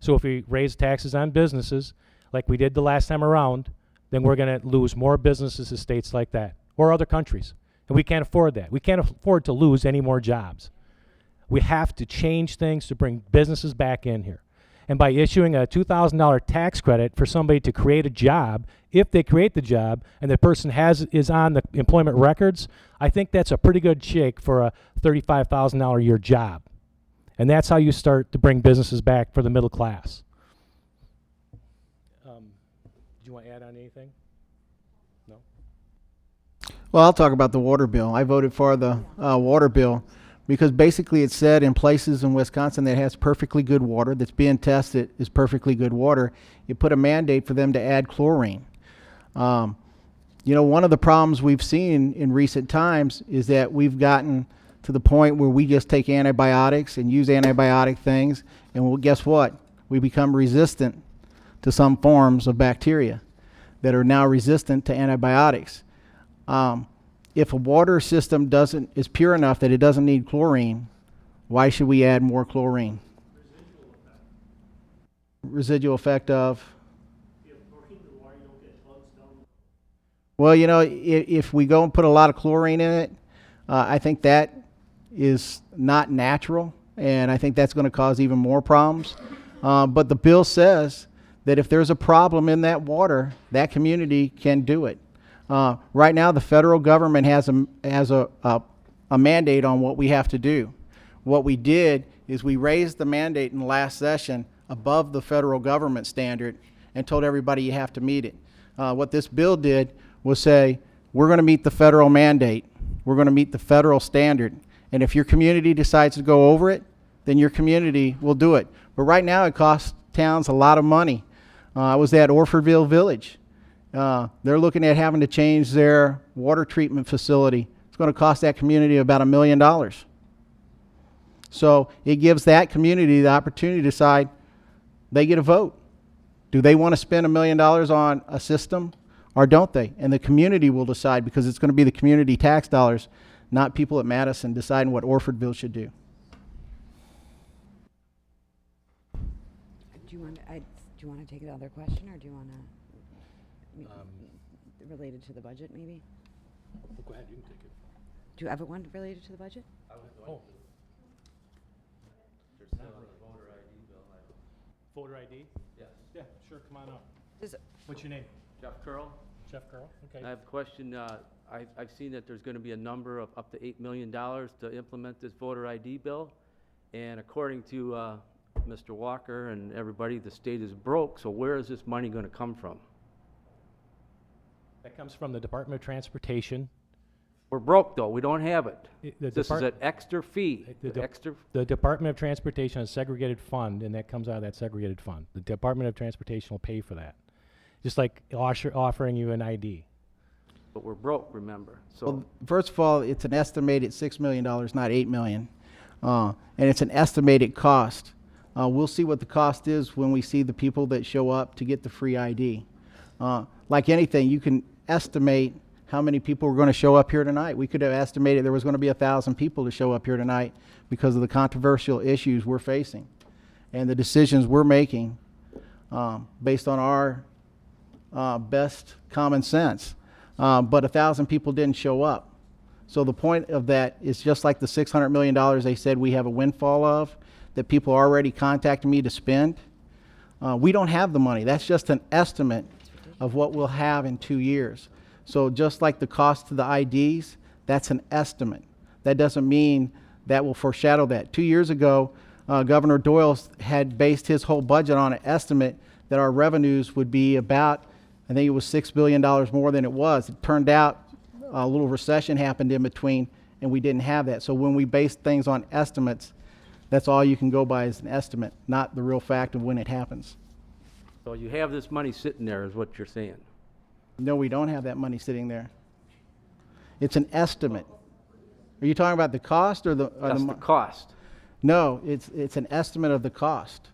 So if we raise taxes on businesses like we did the last time around, then we're going to lose more businesses to states like that or other countries. And we can't afford that. We can't afford to lose any more jobs. We have to change things to bring businesses back in here. And by issuing a $2,000 tax credit for somebody to create a job, if they create the job and the person is on the employment records, I think that's a pretty good shake for a $35,000 a year job. And that's how you start to bring businesses back for the middle class. Do you want to add on anything? No? Well, I'll talk about the water bill. I voted for the water bill because basically it said in places in Wisconsin that has perfectly good water, that's being tested is perfectly good water, you put a mandate for them to add chlorine. You know, one of the problems we've seen in recent times is that we've gotten to the point where we just take antibiotics and use antibiotic things, and well, guess what? We become resistant to some forms of bacteria that are now resistant to antibiotics. If a water system is pure enough that it doesn't need chlorine, why should we add more chlorine? Residual effect of? Well, you know, if we go and put a lot of chlorine in it, I think that is not natural, and I think that's going to cause even more problems. But the bill says that if there's a problem in that water, that community can do it. Right now, the federal government has a mandate on what we have to do. What we did is we raised the mandate in the last session above the federal government standard and told everybody you have to meet it. What this bill did was say, we're going to meet the federal mandate. We're going to meet the federal standard. And if your community decides to go over it, then your community will do it. But right now, it costs towns a lot of money. I was at Orfordville Village. They're looking at having to change their water treatment facility. It's going to cost that community about $1 million. So it gives that community the opportunity to decide they get a vote. Do they want to spend $1 million on a system or don't they? And the community will decide because it's going to be the community tax dollars, not people at Madison deciding what Orfordville should do. Do you want to take another question, or do you want to related to the budget, maybe? Go ahead, you can take it. Do you have one related to the budget? Oh. There's still a voter ID bill. Voter ID? Yes. Yeah, sure, come on up. Does- What's your name? Jeff Curl. Jeff Carl? Okay. I have a question. I've seen that there's going to be a number of up to $8 million to implement this voter ID bill. And according to Mr. Walker and everybody, the state is broke. So where is this money going to come from? That comes from the Department of Transportation. We're broke, though. We don't have it. This is Depart- an extra fee. The Department of Transportation has a segregated fund, and that comes out of that segregated fund. The Department of Transportation will pay for that, just like offering you an ID. But we're broke, remember. So Well, first of all, it's an estimated $6 million, not $8 million. And it's an estimated cost. We'll see what the cost is when we see the people that show up to get the free ID. Like anything, you can estimate how many people were going to show up here tonight. We could have estimated there was going to be 1,000 people to show up here tonight because of the controversial issues we're facing and the decisions we're making based on our best common sense. But 1,000 people didn't show up. So the point of that is just like the $600 million they said we have a windfall of, that people are already contacting me to spend. We don't have the money. That's just an estimate of what we'll have in 2 years. So just like the cost to the IDs, that's an estimate. That doesn't mean that will foreshadow that. 2 years ago, Governor Doyle had based his whole budget on an estimate that our revenues would be about, I think it was $6 billion more than it was. It turned out a little recession happened in between, and we didn't have that. So when we base things on estimates, that's all you can go by is an estimate, not the real fact of when it happens. So you have this money sitting there is what you're saying. No, we don't have that money sitting there. It's an estimate. Are you talking about the cost or the? That's the cost. No, it's an estimate of the cost.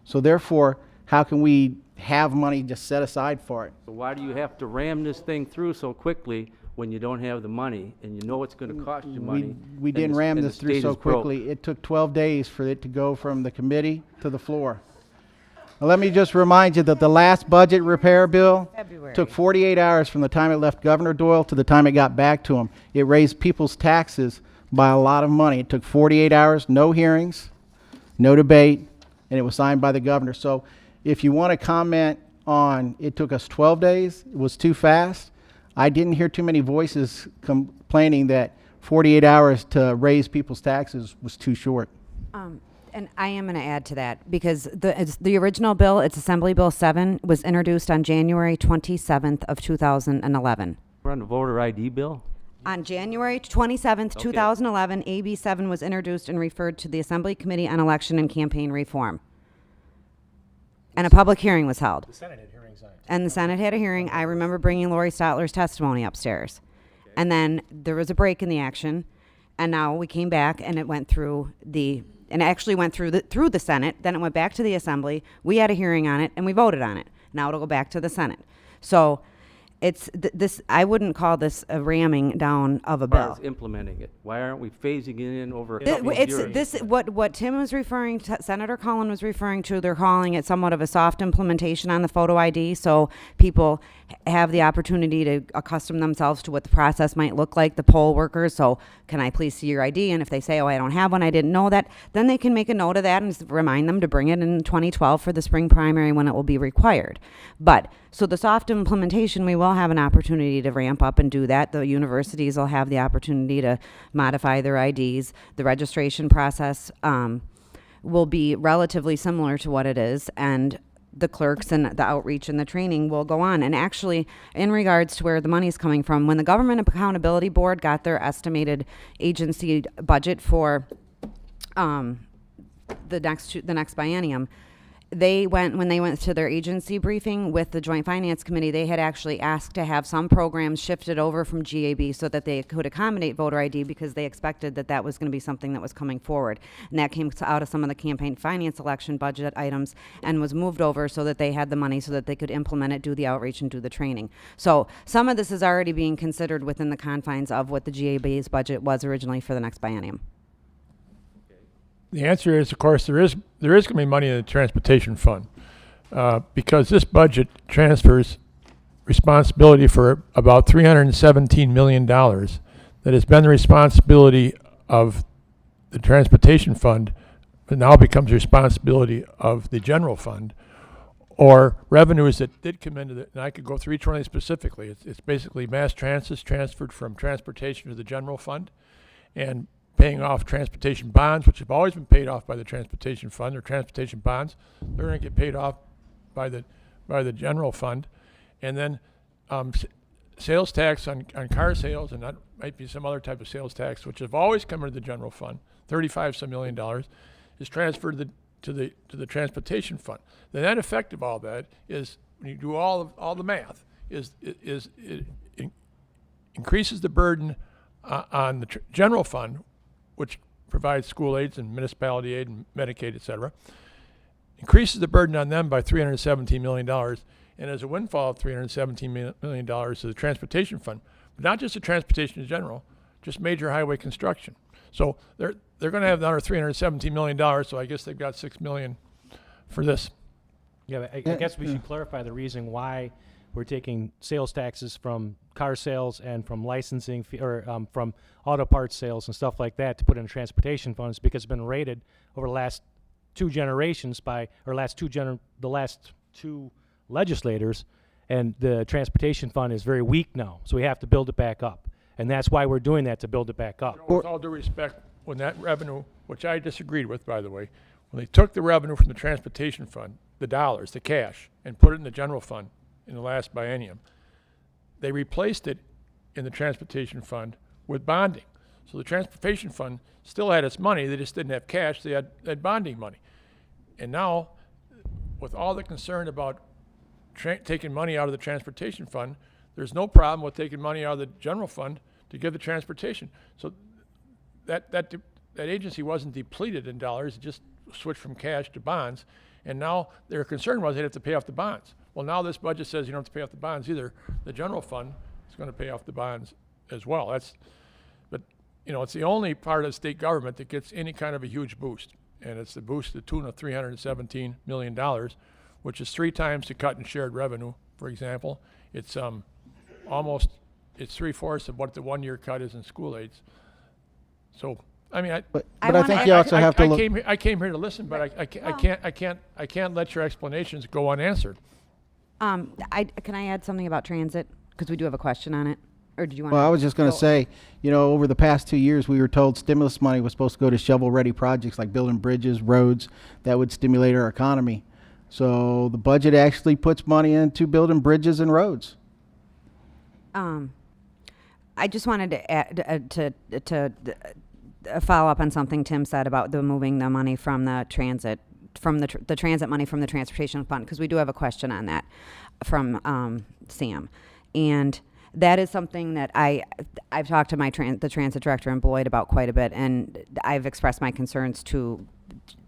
So therefore, how can we have money just set aside for it? So why do you have to ram this thing through so quickly when you don't have the money and you know it's going to cost you money? We and didn't the- ram and the this through state so is broke? quickly. It took 12 days for it to go from the committee to the floor. Now, let me just remind you that the last budget repair bill February. took 48 hours from the time it left Governor Doyle to the time it got back to him. It raised people's taxes by a lot of money. It took 48 hours, no hearings, no debate, and it was signed by the governor. So if you want to comment on it took us 12 days, it was too fast, I didn't hear too many voices complaining that 48 hours to raise people's taxes was too short. And I am going to add to that because the original bill, it's Assembly Bill 7, was introduced on January 27th of 2011. We're on the voter ID bill? On January 27th, Okay. 2011, AB 7 was introduced and referred to the Assembly Committee on Election and Campaign Reform. And a public hearing was held. The Senate had hearings on it. And the Senate had a hearing. I remember bringing Lori Stotler's testimony upstairs. And then there was a break in the action, and now we came back and it went through and it actually went through the Senate, then it went back to the Assembly. We had a hearing on it and we voted on it. Now it'll go back to the Senate. So it's this, I wouldn't call this a ramming down of a As far bill. as implementing it, why aren't we phasing it in over a Th- couple of It's years? this what Tim was referring to, Senator Cullen was referring to. They're calling it somewhat of a soft implementation on the photo ID, so people have the opportunity to accustom themselves to what the process might look like. The poll workers, so can I please see your ID? And if they say, oh, I don't have one, I didn't know that, then they can make a note of that and remind them to bring it in 2012 for the spring primary when it will be required. But so the soft implementation, we will have an opportunity to ramp up and do that. The universities will have the opportunity to modify their IDs. The registration process will be relatively similar to what it is, and the clerks and the outreach and the training will go on. And actually, in regards to where the money's coming from, when the Government Accountability Board got their estimated agency budget for the next biennium, when they went to their agency briefing with the Joint Finance Committee, they had actually asked to have some programs shifted over from GAB so that they could accommodate voter ID because they expected that was going to be something that was coming forward. And that came out of some of the campaign finance election budget items and was moved over so that they had the money so that they could implement it, do the outreach, and do the training. So some of this is already being considered within the confines of what the GAB's budget was originally for the next biennium. The answer is, of course, there is going to be money in the transportation fund because this budget transfers responsibility for about $317 million that has been the responsibility of the transportation fund, but now becomes the responsibility of the general fund, or revenues that did come into the, and I could go through each one of these specifically. It's basically mass transits transferred from transportation to the general fund, and paying off transportation bonds, which have always been paid off by the transportation fund, or transportation bonds. They're going to get paid off by the general fund. And then sales tax on car sales, and that might be some other type of sales tax, which have always come into the general fund, $35 million, is transferred to the transportation fund. The net effect of all that is, when you do all the math, it increases the burden on the general fund, which provides school aids and municipality aid and Medicaid, et cetera, increases the burden on them by $317 million, and there's a windfall of $317 million to the transportation fund, but not just the transportation in general, just major highway construction. So they're going to have another $317 million, so I guess they've got $6 million for this. Yeah, but I guess we should clarify the reason why we're taking sales taxes from car sales and from licensing or from auto parts sales and stuff like that to put in transportation funds, because it's been rated over the last two generations by, or the last two legislators, and the transportation fund is very weak now, so we have to build it back up. And that's why we're doing that, to build it back up. With all due respect, when that revenue, which I disagreed with, by the way, when they took the revenue from the transportation fund, the dollars, the cash, and put it in the general fund in the last biennium, they replaced it in the transportation fund with bonding. So the transportation fund still had its money, they just didn't have cash, they had bonding money. And now, with all the concern about taking money out of the transportation fund, there's no problem with taking money out of the general fund to give the transportation. So that agency wasn't depleted in dollars, it just switched from cash to bonds. And now their concern was they'd have to pay off the bonds. Well, now this budget says you don't have to pay off the bonds either. The general fund is going to pay off the bonds as well. But it's the only part of the state government that gets any kind of a huge boost. And it's the boost to the tune of $317 million, which is 3 times the cut in shared revenue, for example. It's it's 3/4 of what the 1-year cut is in school aids. So, I mean, But I think you also have to look. I came here to listen, but I can't let your explanations go unanswered. Can I add something about transit? Because we do have a question on it. Or did you want Well, I was just going to say, over the past 2 years, we were told stimulus money was supposed to go to shovel-ready projects like building bridges, roads, that would stimulate our economy. So the budget actually puts money into building bridges and roads. I just wanted to add, to follow up on something Tim said about the moving the money from the transit, the transit money from the transportation fund, because we do have a question on that from Sam. And that is something that I've talked to the transit director in Beloit about quite a bit, and I've expressed my concerns to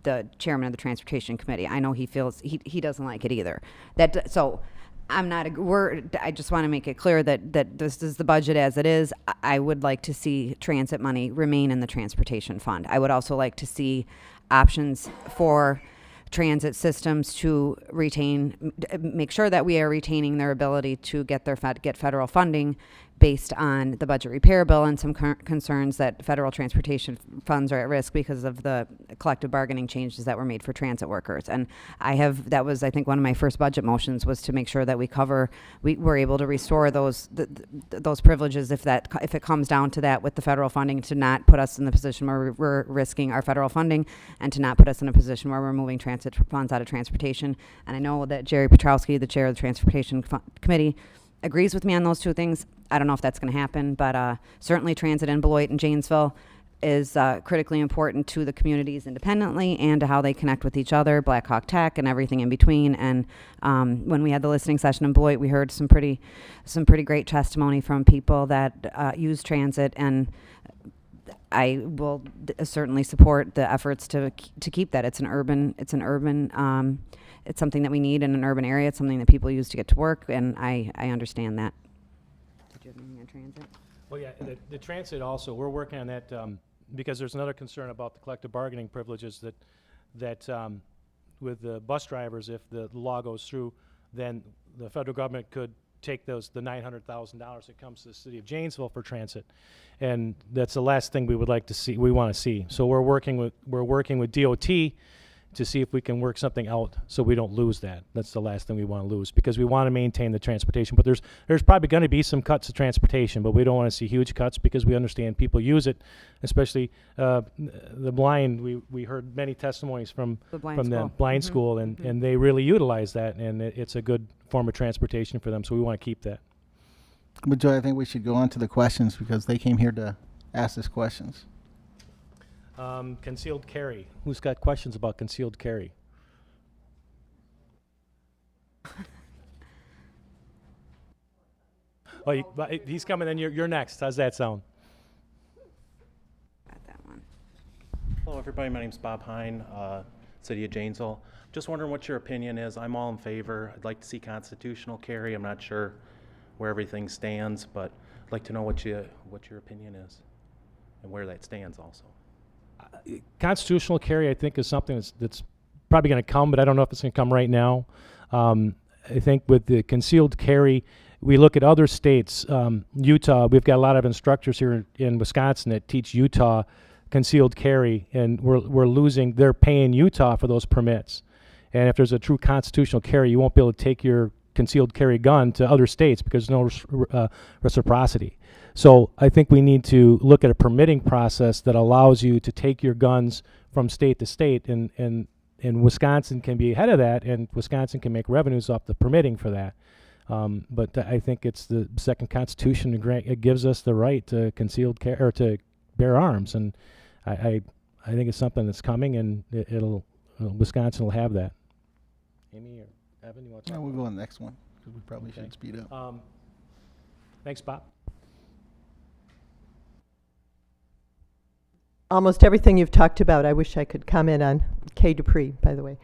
the chairman of the transportation committee. I know he feels he doesn't like it either. So I'm not. I just want to make it clear that this is the budget as it is. I would like to see transit money remain in the transportation fund. I would also like to see options for transit systems to make sure that we are retaining their ability to get federal funding based on the budget repair bill and some concerns that federal transportation funds are at risk because of the collective bargaining changes that were made for transit workers. And that was, I think, one of my first budget motions was to make sure that we were able to restore those privileges if it comes down to that with the federal funding, to not put us in the position where we're risking our federal funding, and to not put us in a position where we're moving transit funds out of transportation. And I know that Jerry Petrowski, the chair of the transportation committee, agrees with me on those two things. I don't know if that's going to happen, but certainly transit in Beloit and Janesville is critically important to the communities independently and to how they connect with each other, Black Hawk Tech and everything in between. And when we had the listening session in Beloit, we heard some pretty great testimony from people that use transit, and I will certainly support the efforts to keep that. It's something that we need in an urban area. It's something that people use to get to work, and I understand that. Did you have anything on transit? Well, yeah, the transit also, we're working on that because there's another concern about the collective bargaining privileges that with the bus drivers, if the law goes through, then the federal government could take the $900,000 that comes to the city of Janesville for transit, and that's the last thing we would like to see. We want to see. So we're working with DOT to see if we can work something out so we don't lose that. That's the last thing we want to lose, because we want to maintain the transportation. But there's probably going to be some cuts to transportation, but we don't want to see huge cuts because we understand people use it, especially the blind. We heard many testimonies from the blind school, and they really utilize that, and it's a good form of transportation for them, so we want to keep that. But Joy, I think we should go on to the questions because they came here to ask us questions. Concealed carry. Who's got questions about concealed carry? He's coming, then you're next. How's that sound? Got that one. Hello, everybody. My name's Bob Hine. City of Janesville. Just wondering what your opinion is. I'm all in favor. I'd like to see constitutional carry. I'm not sure where everything stands, but I'd like to know what your opinion is and where that stands also. Constitutional carry, I think, is something that's probably going to come, but I don't know if it's going to come right now. I think with the concealed carry, we look at other states. Utah, we've got a lot of instructors here in Wisconsin that teach Utah concealed carry, and we're losing. They're paying Utah for those permits. And if there's a true constitutional carry, you won't be able to take your concealed carry gun to other states because there's no reciprocity. So I think we need to look at a permitting process that allows you to take your guns from state to state, and Wisconsin can be ahead of that, and Wisconsin can make revenues off the permitting for that. But I think it's the second Constitution to grant, it gives us the right to concealed carry or to bear arms, and I think it's something that's coming, and Wisconsin will have that. Amy or Evan, you want to talk? No, we'll go on the next one because we probably should speed up. Thanks, Bob. Almost everything you've talked about, I wish I could comment on. Kay Dupree, by the way.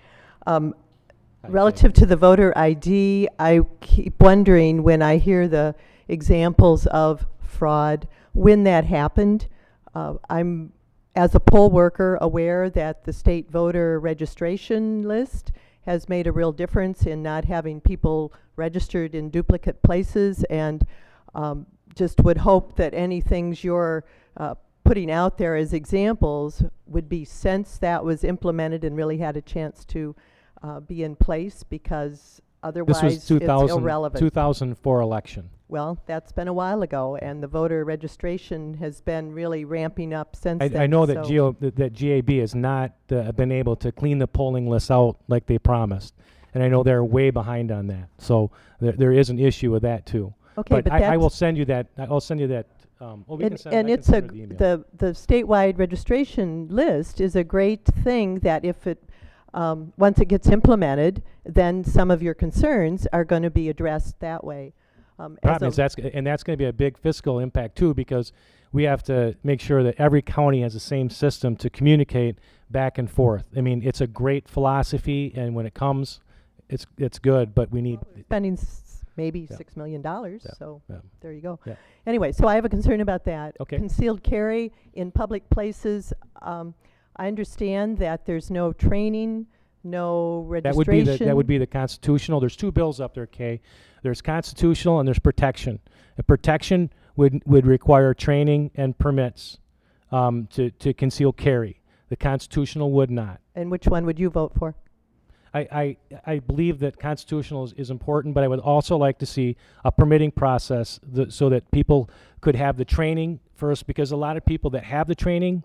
Relative to the voter ID, I keep wondering when I hear the examples of fraud, when that happened. I'm, as a poll worker, aware that the state voter registration list has made a real difference in not having people registered in duplicate places, and just would hope that any things you're putting out there as examples would be, since that was implemented and really had a chance to be in place, because otherwise This was it's irrelevant. 2004 election. Well, that's been a while ago, and the voter registration has been really ramping up since then. I know that so that GAB has not been able to clean the polling lists out like they promised, and I know they're way behind on that. So there is an issue with that too. Okay, but I will send you that. I'll send you that. We can send, and I can it's send her the email. the statewide registration list is a great thing that if it once it gets implemented, then some of your concerns are going to be addressed that way. Problem is that's going to be a big fiscal impact too, because we have to make sure that every county has the same system to communicate back and forth. I mean, it's a great philosophy, and when it comes, it's good, but we need spending maybe Yeah. $6 million. So Yeah. there you go. Yeah. Anyway, so I have a concern about that. Okay. Concealed carry in public places. I understand that there's no training, no registration. That would be the constitutional. There's two bills up there, Kay. There's constitutional and there's protection. The protection would require training and permits to conceal carry. The constitutional would not. And which one would you vote for? I believe that constitutional is important, but I would also like to see a permitting process so that people could have the training first, because a lot of people that have the training,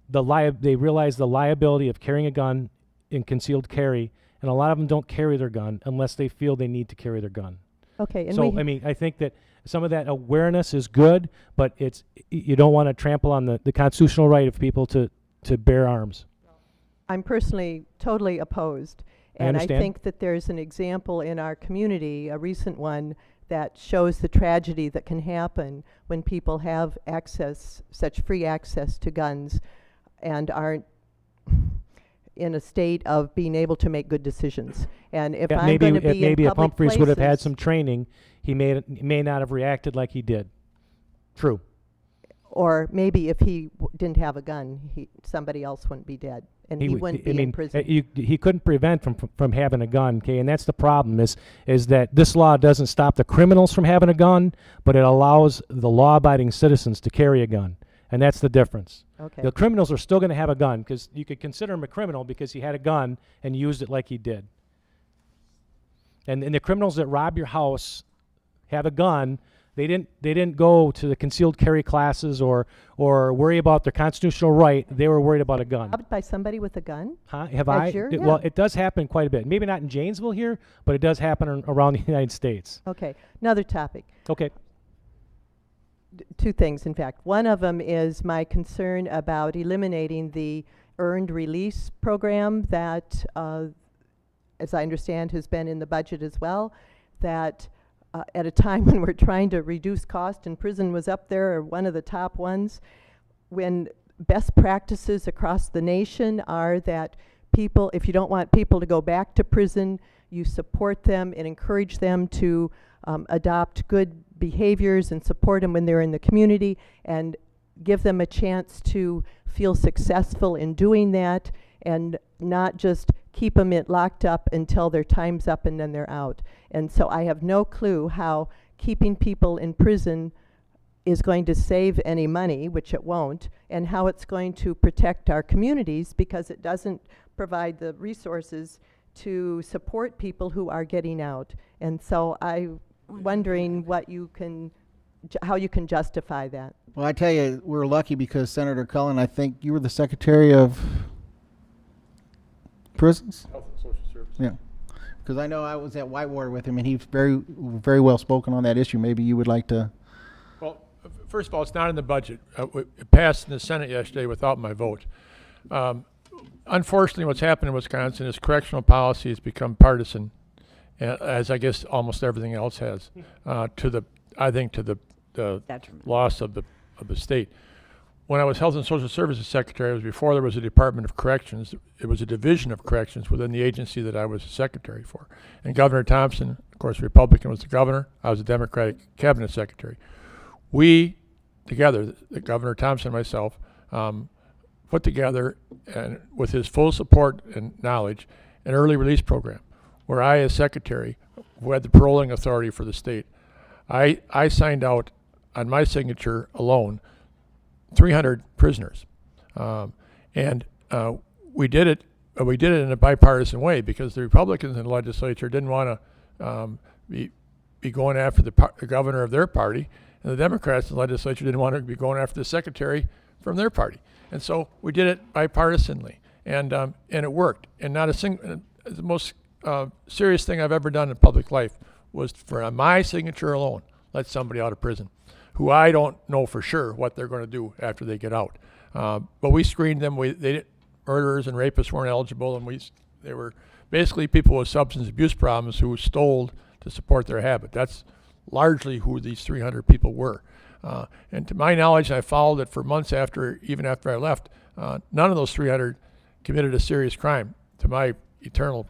they realize the liability of carrying a gun in concealed carry, and a lot of them don't carry their gun unless they feel they need to carry their gun. Okay. And So, I mean, I think that some of that awareness is good, but you don't want to trample on the constitutional right of people to bear arms. I'm personally totally opposed. I And I understand. think that there's an example in our community, a recent one, that shows the tragedy that can happen when people have access, such free access to guns, and aren't in a state of being able to make good decisions. And if I'm going to be in maybe if public Humphreys would have had places- some training, he may not have reacted like he did. True. or maybe if he didn't have a gun, somebody else wouldn't be dead, and he wouldn't be in prison. He couldn't prevent from having a gun, okay? And that's the problem is that this law doesn't stop the criminals from having a gun, but it allows the law-abiding citizens to carry a gun, and that's the difference. Okay. The criminals are still going to have a gun because you could consider him a criminal because he had a gun and used it like he did. And the criminals that rob your house have a gun. They didn't go to the concealed carry classes or worry about their constitutional right. They were worried about a gun. Robbed by somebody with a gun? Huh? Have As I? your- Well, yeah. it does happen quite a bit. Maybe not in Janesville here, but it does happen around the United States. Okay, another topic. Okay. Two things, in fact. One of them is my concern about eliminating the earned release program that, as I understand, has been in the budget as well, that at a time when we're trying to reduce cost, and prison was up there, or one of the top ones, when best practices across the nation are that people, if you don't want people to go back to prison, you support them and encourage them to adopt good behaviors and support them when they're in the community and give them a chance to feel successful in doing that and not just keep them locked up until their time's up and then they're out. And so I have no clue how keeping people in prison is going to save any money, which it won't, and how it's going to protect our communities because it doesn't provide the resources to support people who are getting out. And so I'm wondering how you can justify that. Well, I tell you, we're lucky because Senator Cullen, I think you were the Secretary of Prisons? Health and Social Services. Yeah. Because I know I was at Whitewater with him, and he's very, very well spoken on that issue. Maybe you would like to... Well, first of all, it's not in the budget. It passed in the Senate yesterday without my vote. Unfortunately, what's happened in Wisconsin is correctional policy has become partisan, as I guess almost everything else has, to the loss of the state. When I was Health and Social Services Secretary, it was before there was a Department of Corrections. It was a division of corrections within the agency that I was secretary for. And Governor Thompson, of course, Republican, was the governor. I was a Democratic cabinet secretary. We, together, the Governor Thompson and myself, put together, and with his full support and knowledge, an early release program where I, as secretary, who had the paroling authority for the state, I signed out on my signature alone 300 prisoners, and we did it. We did it in a bipartisan way because the Republicans in the legislature didn't want to be going after the governor of their party, and the Democrats in the legislature didn't want to be going after the secretary from their party. And so we did it bipartisanly, and it worked. And not a single. The most serious thing I've ever done in public life was for my signature alone let somebody out of prison, who I don't know for sure what they're going to do after they get out. But we screened them. Murderers and rapists weren't eligible, and they were basically people with substance abuse problems who stole to support their habit. That's largely who these 300 people were. And to my knowledge, and I followed it for months even after I left, none of those 300 committed a serious crime, to my eternal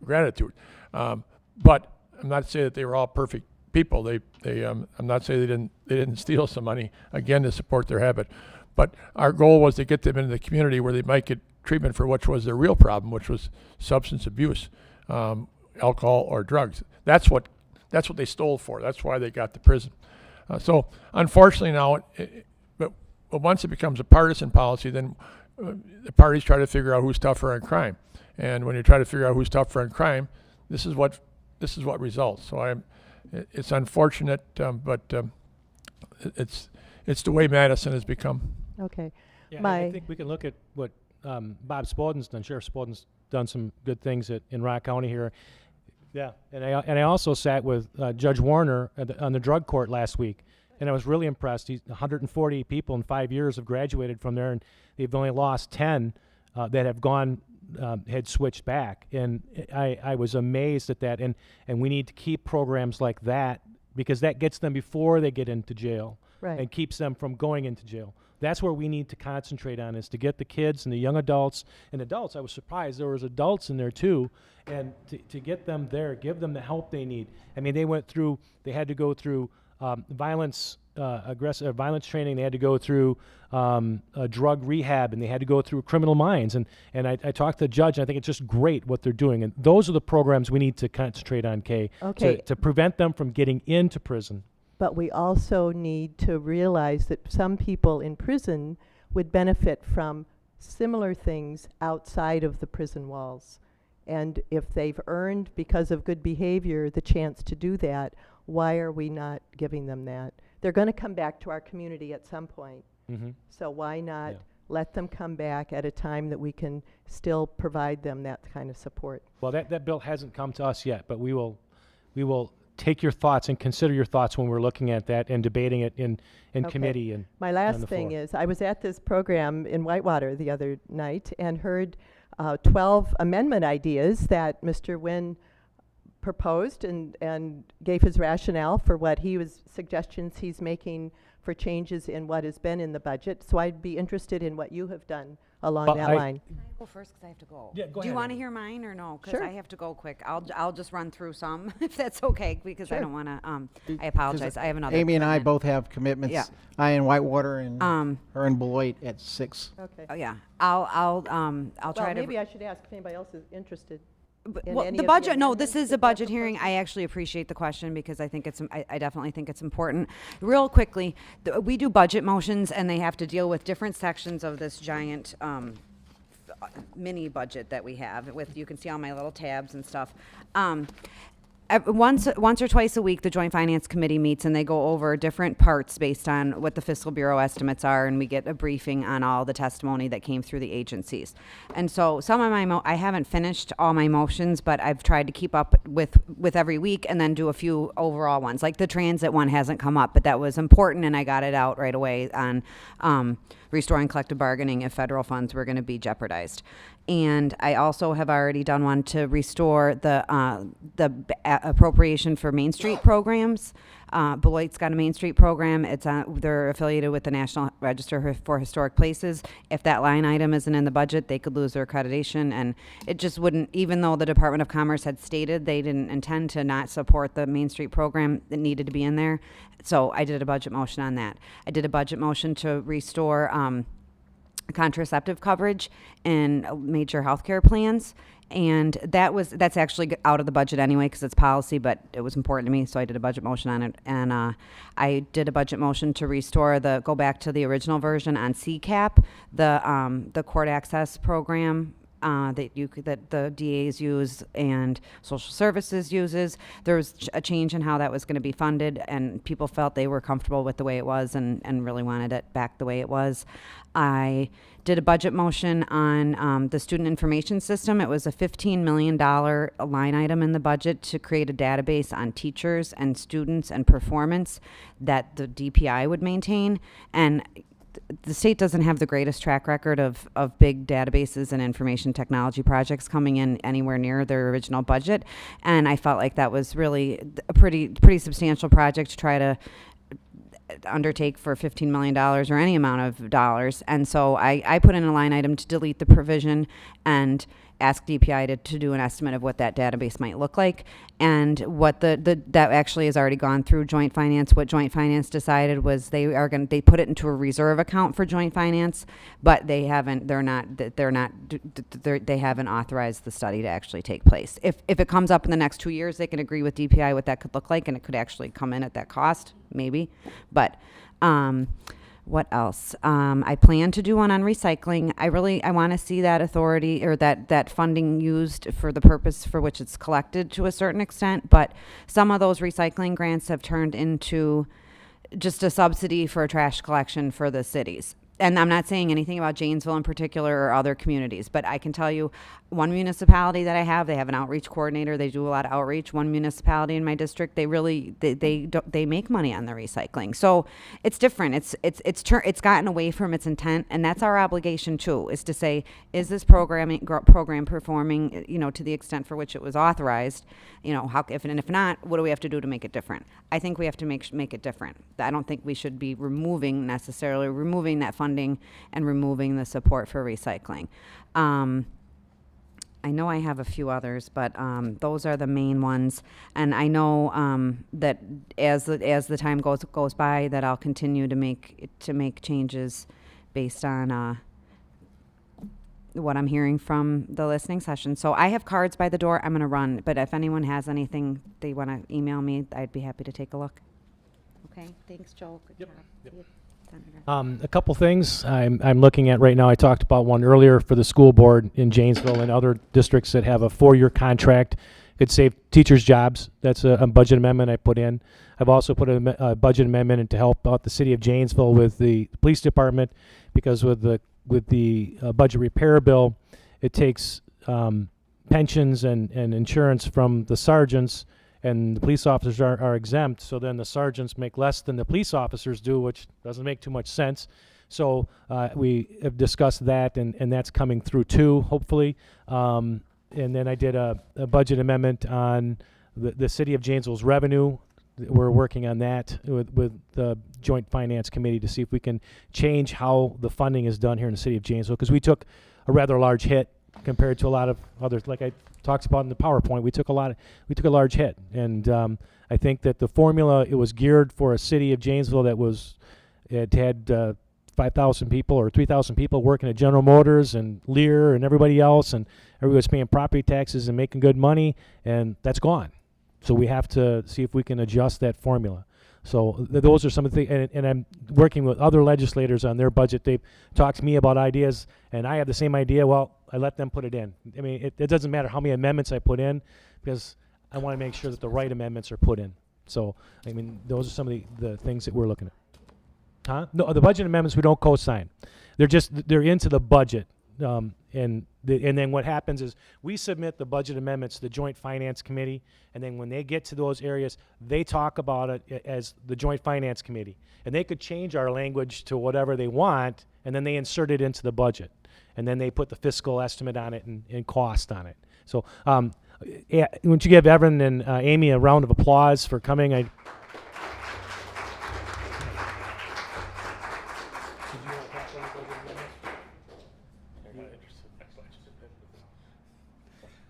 gratitude. But I'm not saying that they were all perfect people. I'm not saying they didn't steal some money again to support their habit. But our goal was to get them into the community where they might get treatment for which was their real problem, which was substance abuse, alcohol or drugs. That's what they stole for. That's why they got to prison. So unfortunately now, but once it becomes a partisan policy, then the parties try to figure out who's tougher on crime. And when you try to figure out who's tougher on crime, this is what results. So it's unfortunate, but it's the way Madison has become. Okay. Yeah, I think we can look at what Bob Spoden's done. Sheriff Spoden's done some good things in Rock County here. Yeah, and I also sat with Judge Warner on the drug court last week, and I was really impressed. 140 people in 5 years have graduated from there, and they've only lost 10 that have had switched back. And I was amazed at that, and we need to keep programs like that because that gets them before they get into jail, Right. and keeps them from going into jail. That's where we need to concentrate on, is to get the kids and the young adults. And adults, I was surprised there was adults in there too, and to get them there, give them the help they need. I mean, they had to go through aggressive violence training. They had to go through drug rehab, and they had to go through criminal minds. And I talked to the judge, and I think it's just great what they're doing. And those are the programs we need to concentrate on, Kay, Okay. to prevent them from getting into prison. But we also need to realize that some people in prison would benefit from similar things outside of the prison walls. And if they've earned, because of good behavior, the chance to do that, why are we not giving them that? They're going to come back to our community at some point. Mm-hmm. So why not Yeah. let them come back at a time that we can still provide them that kind of support? Well, that bill hasn't come to us yet, but we will take your thoughts and consider your thoughts when we're looking at that and debating it in Okay. committee and My on last the thing floor. is, I was at this program in Whitewater the other night and heard 12 amendment ideas that Mr. Wynn proposed and gave his rationale for what suggestions he's making for changes in what has been in the budget. So I'd be interested in what you have done along Well, that I- line. Can I go first because I have to go? Yeah, go Do you ahead, want to Amy. hear mine or no? Because Sure. I have to go quick. I'll just run through some if that's okay because I Sure. don't want to. I 'Cause apologize. I have another. Amy and I commitment. both have commitments. Yeah. I in Whitewater and Um, her in Beloit at 6. Okay. Oh yeah. I'll Well, try to. maybe I should ask if anybody else is interested. in Well, any the of budget, no, this amendments is that a were budget hearing. proposed? I actually appreciate the question because I think I definitely think it's important. Real quickly, we do budget motions and they have to deal with different sections of this giant, mini budget that we have with, you can see all my little tabs and stuff. Once or twice a week, the Joint Finance Committee meets and they go over different parts based on what the Fiscal Bureau estimates are, and we get a briefing on all the testimony that came through the agencies. And so some of my, I haven't finished all my motions, but I've tried to keep up with every week and then do a few overall ones. Like the transit one hasn't come up, but that was important and I got it out right away on restoring collective bargaining if federal funds were going to be jeopardized. And I also have already done one to restore the appropriation for Main Street programs. Beloit's got a Main Street program. They're affiliated with the National Register for Historic Places. If that line item isn't in the budget, they could lose their accreditation, and it just wouldn't. Even though the Department of Commerce had stated they didn't intend to not support the Main Street program, it needed to be in there. So I did a budget motion on that. I did a budget motion to restore contraceptive coverage in major healthcare plans, and that's actually out of the budget anyway because it's policy, but it was important to me, so I did a budget motion on it. And I did a budget motion to restore go back to the original version on CCAP, the court access program that the DAs use and social services uses. There was a change in how that was going to be funded, and people felt they were comfortable with the way it was and really wanted it back the way it was. I did a budget motion on the student information system. It was a $15 million line item in the budget to create a database on teachers and students and performance that the DPI would maintain. And the state doesn't have the greatest track record of big databases and information technology projects coming in anywhere near their original budget. And I felt like that was really a pretty substantial project to try to undertake for $15 million or any amount of dollars. And so I put in a line item to delete the provision and ask DPI to do an estimate of what that database might look like. And what that actually has already gone through Joint Finance. What Joint Finance decided was they put it into a reserve account for Joint Finance, but they haven't authorized the study to actually take place. If it comes up in the next 2 years, they can agree with DPI what that could look like, and it could actually come in at that cost, maybe. But what else? I plan to do one on recycling. I want to see that authority or that funding used for the purpose for which it's collected to a certain extent. But some of those recycling grants have turned into just a subsidy for trash collection for the cities. And I'm not saying anything about Janesville in particular or other communities, but I can tell you one municipality that they have an outreach coordinator. They do a lot of outreach. One municipality in my district, they make money on the recycling. So it's different. It's gotten away from its intent, and that's our obligation too, is to say, is this program performing, to the extent for which it was authorized? If not, what do we have to do to make it different? I think we have to make it different. I don't think we should be removing that funding and removing the support for recycling. I know I have a few others, but those are the main ones. And I know that as the time goes by, that I'll continue to make changes based on what I'm hearing from the listening session. So I have cards by the door. I'm going to run, but if anyone has anything they want to email me, I'd be happy to take a look. Okay, thanks, Joel. Good job. See you, Senator. A couple things I'm looking at right now. I talked about one earlier for the school board in Janesville and other districts that have a 4-year contract. Could save teachers' jobs. That's a budget amendment I put in. I've also put a budget amendment in to help out the city of Janesville with the police department, because with the budget repair bill, it takes pensions and insurance from the sergeants, and the police officers are exempt, so then the sergeants make less than the police officers do, which doesn't make too much sense. So we have discussed that, and that's coming through too, hopefully. And then I did a budget amendment on the city of Janesville's revenue we're working on that with the Joint Finance Committee to see if we can change how the funding is done here in the city of Janesville, because we took a rather large hit compared to a lot of others. Like I talked about in the PowerPoint, we took a large hit, and I think that the formula, it was geared for a city of Janesville that had 5,000 people or 3,000 people working at General Motors and Lear and everybody else, and everybody was paying property taxes and making good money, and that's gone. So we have to see if we can adjust that formula. So those are some of the things, and I'm working with other legislators on their budget. They've talked to me about ideas, and I have the same idea. Well, I let them put it in. I mean, it doesn't matter how many amendments I put in, because I want to make sure that the right amendments are put in. So, I mean, those are some of the things that we're looking at. Huh? No, the budget amendments we don't co-sign. They're into the budget. And then what happens is we submit the budget amendments to the Joint Finance Committee, and then when they get to those areas, they talk about it as the Joint Finance Committee. And they could change our language to whatever they want, and then they insert it into the budget. And then they put the fiscal estimate on it and cost on it. So won't you give Evan and Amy a round of applause for coming?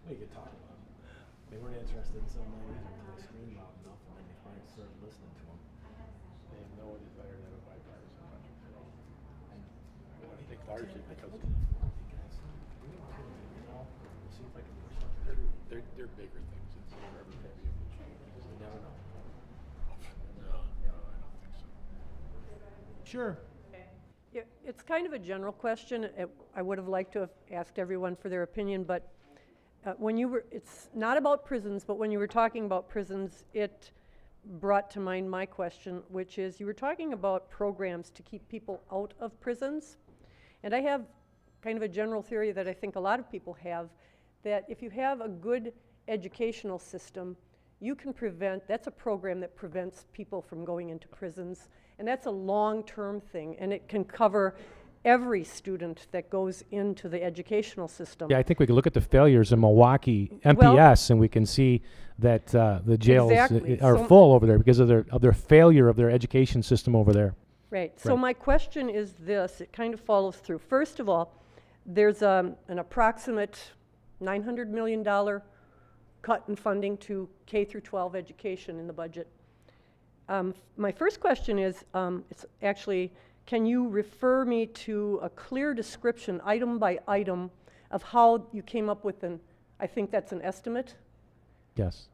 We could talk about them. They weren't interested in some language until they screamed loud enough, and then they finally started listening to them. They have no desire to have a bipartisan budget. I think largely because we'll see if I can push something. They're bigger things. It's never going to be a because you never know. No, I don't think so. Sure. Yeah, it's kind of a general question. I would have liked to have asked everyone for their opinion, but it's not about prisons, but when you were talking about prisons, it brought to mind my question, which is you were talking about programs to keep people out of prisons. And I have kind of a general theory that I think a lot of people have, that if you have a good educational system, you can that's a program that prevents people from going into prisons. And that's a long-term thing, and it can cover every student that goes into the educational system. Yeah, I think we can look at the failures in Milwaukee MPS, and we can see that the jails are full over there because of their failure of their education system over there. Right. So my question is this. It kind of follows through. First of all, there's an approximate $900 million cut in funding to K through 12 education in the budget. My first question is, it's actually, can you refer me to a clear description, item by item, of how you came up with I think that's an estimate? Yes.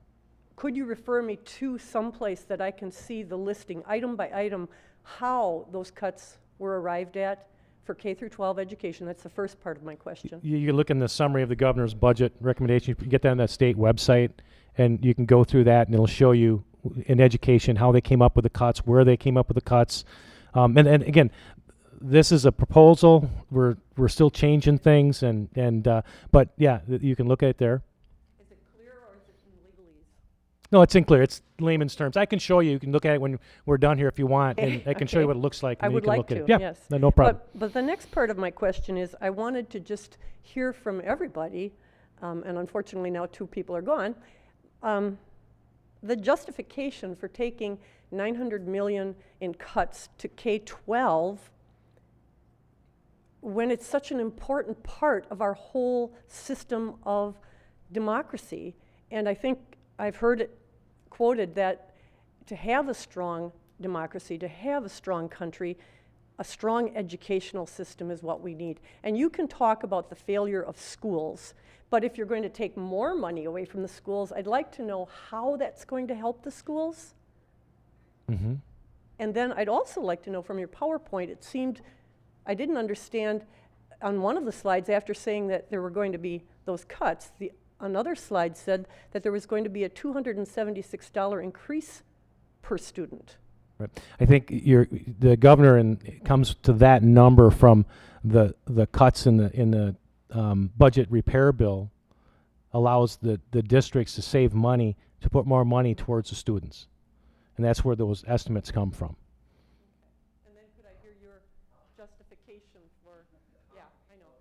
Could you refer me to someplace that I can see the listing, item by item, how those cuts were arrived at for K through 12 education? That's the first part of my question. You look in the summary of the governor's budget recommendation. You get that on that state website, and you can go through that, and it'll show you in education how they came up with the cuts, where they came up with the cuts. And again, this is a proposal. We're still changing things, but yeah, you can look at it there. Is it clear or is it in legalese? No, it's in clear. It's layman's terms. I can show you. You can look at it when we're done here if you want, and I can show you what it looks like. I And would you can like look at to, it. Yeah, yes. no problem. But the next part of my question is, I wanted to just hear from everybody, and unfortunately now 2 people are gone, the justification for taking $900 million in cuts to K-12 when it's such an important part of our whole system of democracy. And I think I've heard it quoted that to have a strong democracy, to have a strong country, a strong educational system is what we need. And you can talk about the failure of schools, but if you're going to take more money away from the schools, I'd like to know how that's going to help the schools. Mm-hmm. And then I'd also like to know from your PowerPoint, it seemed, I didn't understand on one of the slides after saying that there were going to be those cuts, another slide said that there was going to be a $276 increase per student. Right. I think the governor comes to that number from the cuts in the budget repair bill allows the districts to save money to put more money towards the students, and that's where those estimates come from. And then could I hear your justification for? Yeah, I know.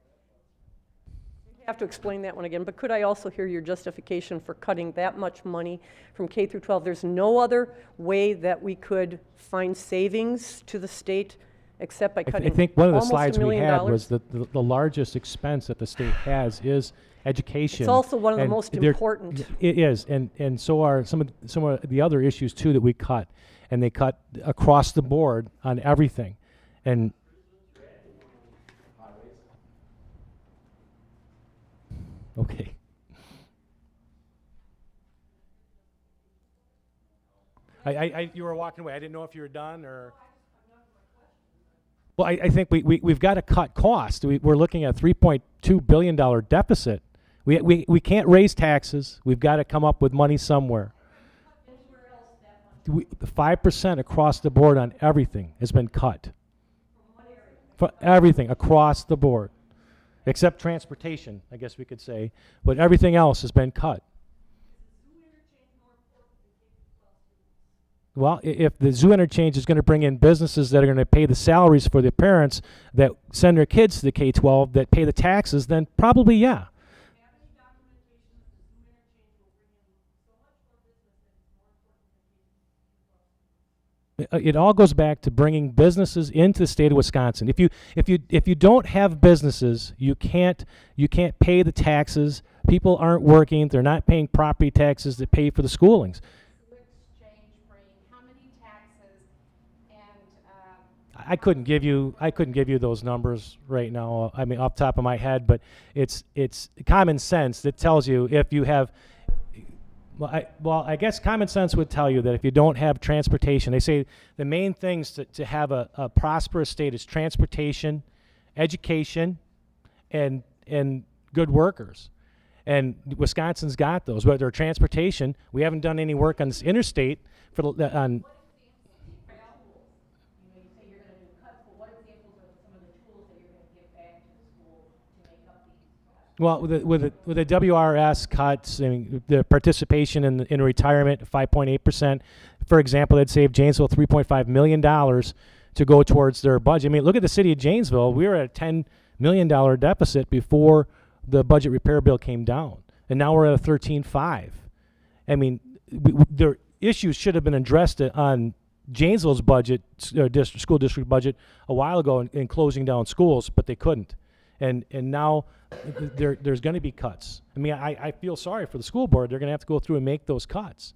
have to explain that one again, but could I also hear your justification for cutting that much money from K through 12? There's no other way that we could find savings to the state except by I cutting think one of the almost slides $1 we million? had was that the largest expense that the state has is education. It's also one of the and most there- important. It is, and so are some of the other issues too that we cut, and they cut across the board on everything, and. Okay. You were walking away. I didn't know if you were done or. Well, I think we've got to cut costs. We're looking at a $3.2 billion deficit. We can't raise taxes. We've got to come up with money somewhere. 5% across the board on everything has been cut. For everything across the board, except transportation, I guess we could say, but everything else has been cut. Well, if the zoo interchange is going to bring in businesses that are going to pay the salaries for the parents that send their kids to the K-12, that pay the taxes, then probably, yeah. It all goes back to bringing businesses into the state of Wisconsin. If you don't have businesses, you can't pay the taxes. People aren't working. They're not paying property taxes that pay for the schoolings. I couldn't give you those numbers right now. I mean, off the top of my head, but it's common sense that tells you if you have. Well, I guess common sense would tell you that if you don't have transportation, they say the main things to have a prosperous state is transportation, education, and good workers. And Wisconsin's got those. Whether transportation, we haven't done any work on this interstate on. Well, with the WRS cuts, I mean, the participation in retirement, 5.8%, for example, they'd save Janesville $3.5 million to go towards their budget. I mean, look at the city of Janesville. We were at a $10 million deficit before the budget repair bill came down, and now we're at a 13.5. I mean, their issues should have been addressed on Janesville's budget, school district budget, a while ago in closing down schools, but they couldn't. And now there's going to be cuts. I mean, I feel sorry for the school board. They're going to have to go through and make those cuts.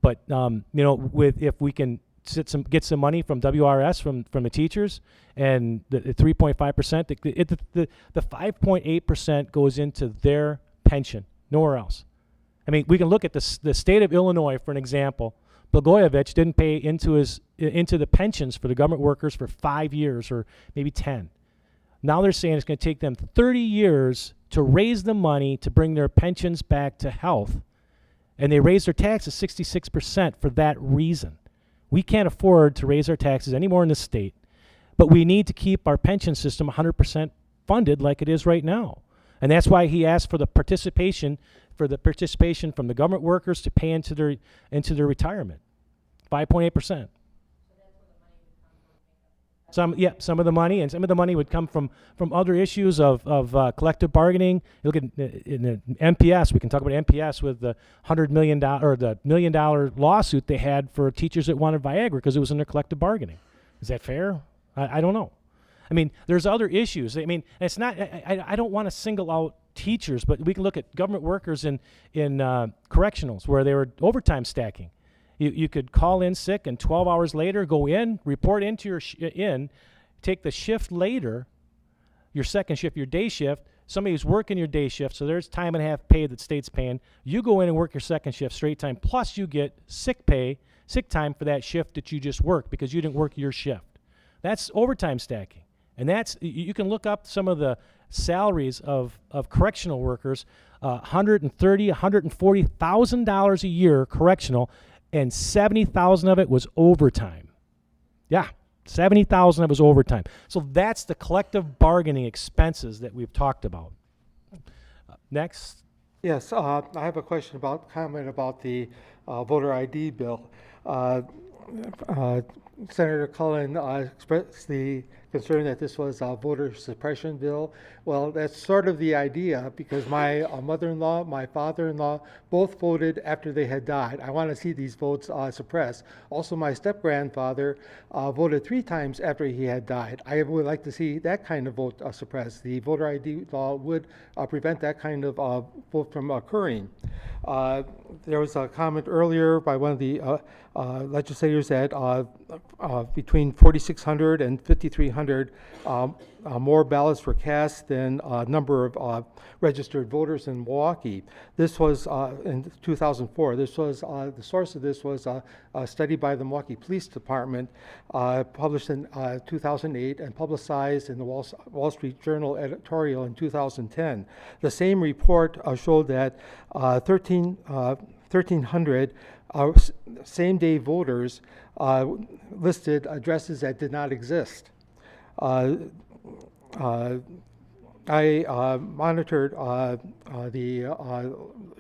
But if we can get some money from WRS from the teachers and the 3.5%, the 5.8% goes into their pension, nowhere else. I mean, we can look at the state of Illinois for an example. Blagojevich didn't pay into the pensions for the government workers for 5 years or maybe 10. Now they're saying it's going to take them 30 years to raise the money to bring their pensions back to health. And they raised their taxes 66% for that reason. We can't afford to raise our taxes anymore in this state, but we need to keep our pension system 100% funded like it is right now. And that's why he asked for the participation from the government workers to pay into their retirement, 5.8%. Some of the money, and some of the money would come from other issues of collective bargaining. You look at in the MPS. We can talk about MPS with the $100 million or the $1 million lawsuit they had for teachers that wanted Viagra because it was in their collective bargaining. Is that fair? I don't know. I mean, there's other issues. I mean, it's not. I don't want to single out teachers, but we can look at government workers in correctionals where they were overtime stacking. You could call in sick and 12 hours later go in, report into your take the shift later, your second shift, your day shift. Somebody who's working your day shift, so there's time and a half pay that state's paying. You go in and work your second shift straight time, plus you get sick time for that shift that you just worked because you didn't work your shift. That's overtime stacking. And you can look up some of the salaries of correctional workers, $130,000, $140,000 a year correctional, and $70,000 of it was overtime. Yeah, $70,000 of it was overtime. So that's the collective bargaining expenses that we've talked about. Next. Yes, I have a comment about the voter ID bill. Senator Cullen expressed the concerning that this was a voter suppression bill. Well, that's sort of the idea, because my mother-in-law, my father-in-law both voted after they had died. I want to see these votes suppressed. Also, my step-grandfather voted 3 times after he had died. I would like to see that kind of vote suppressed. The voter ID law would prevent that kind of vote from occurring. There was a comment earlier by one of the legislators that between 4,600 and 5,300 more ballots were cast than number of registered voters in Milwaukee. This was in 2004. This was the source of this was a study by the Milwaukee Police Department, published in 2008 and publicized in the Wall Street Journal editorial in 2010. The same report showed that 1,300 same-day voters listed addresses that did not exist. I monitored the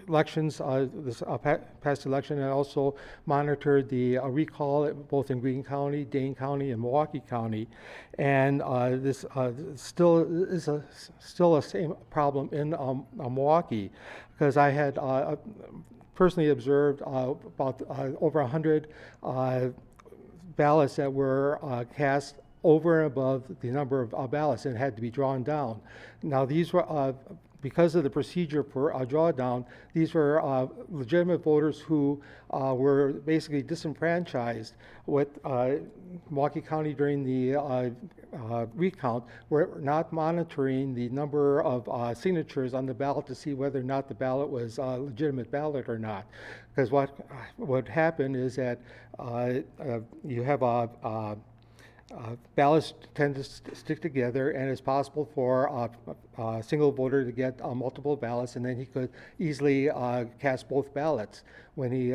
elections, this past election, and also monitored the recall both in Greene County, Dane County, and Milwaukee County, and this still is a same problem in Milwaukee, because I had personally observed about over 100 ballots that were cast over and above the number of ballots and had to be drawn down. Now these were, because of the procedure for drawdown, these were legitimate voters who were basically disenfranchised with Milwaukee County during the recount. Were not monitoring the number of signatures on the ballot to see whether or not the ballot was a legitimate ballot or not. Because what happened is that you have ballots tend to stick together, and it's possible for a single voter to get multiple ballots, and then he could easily cast both ballots when he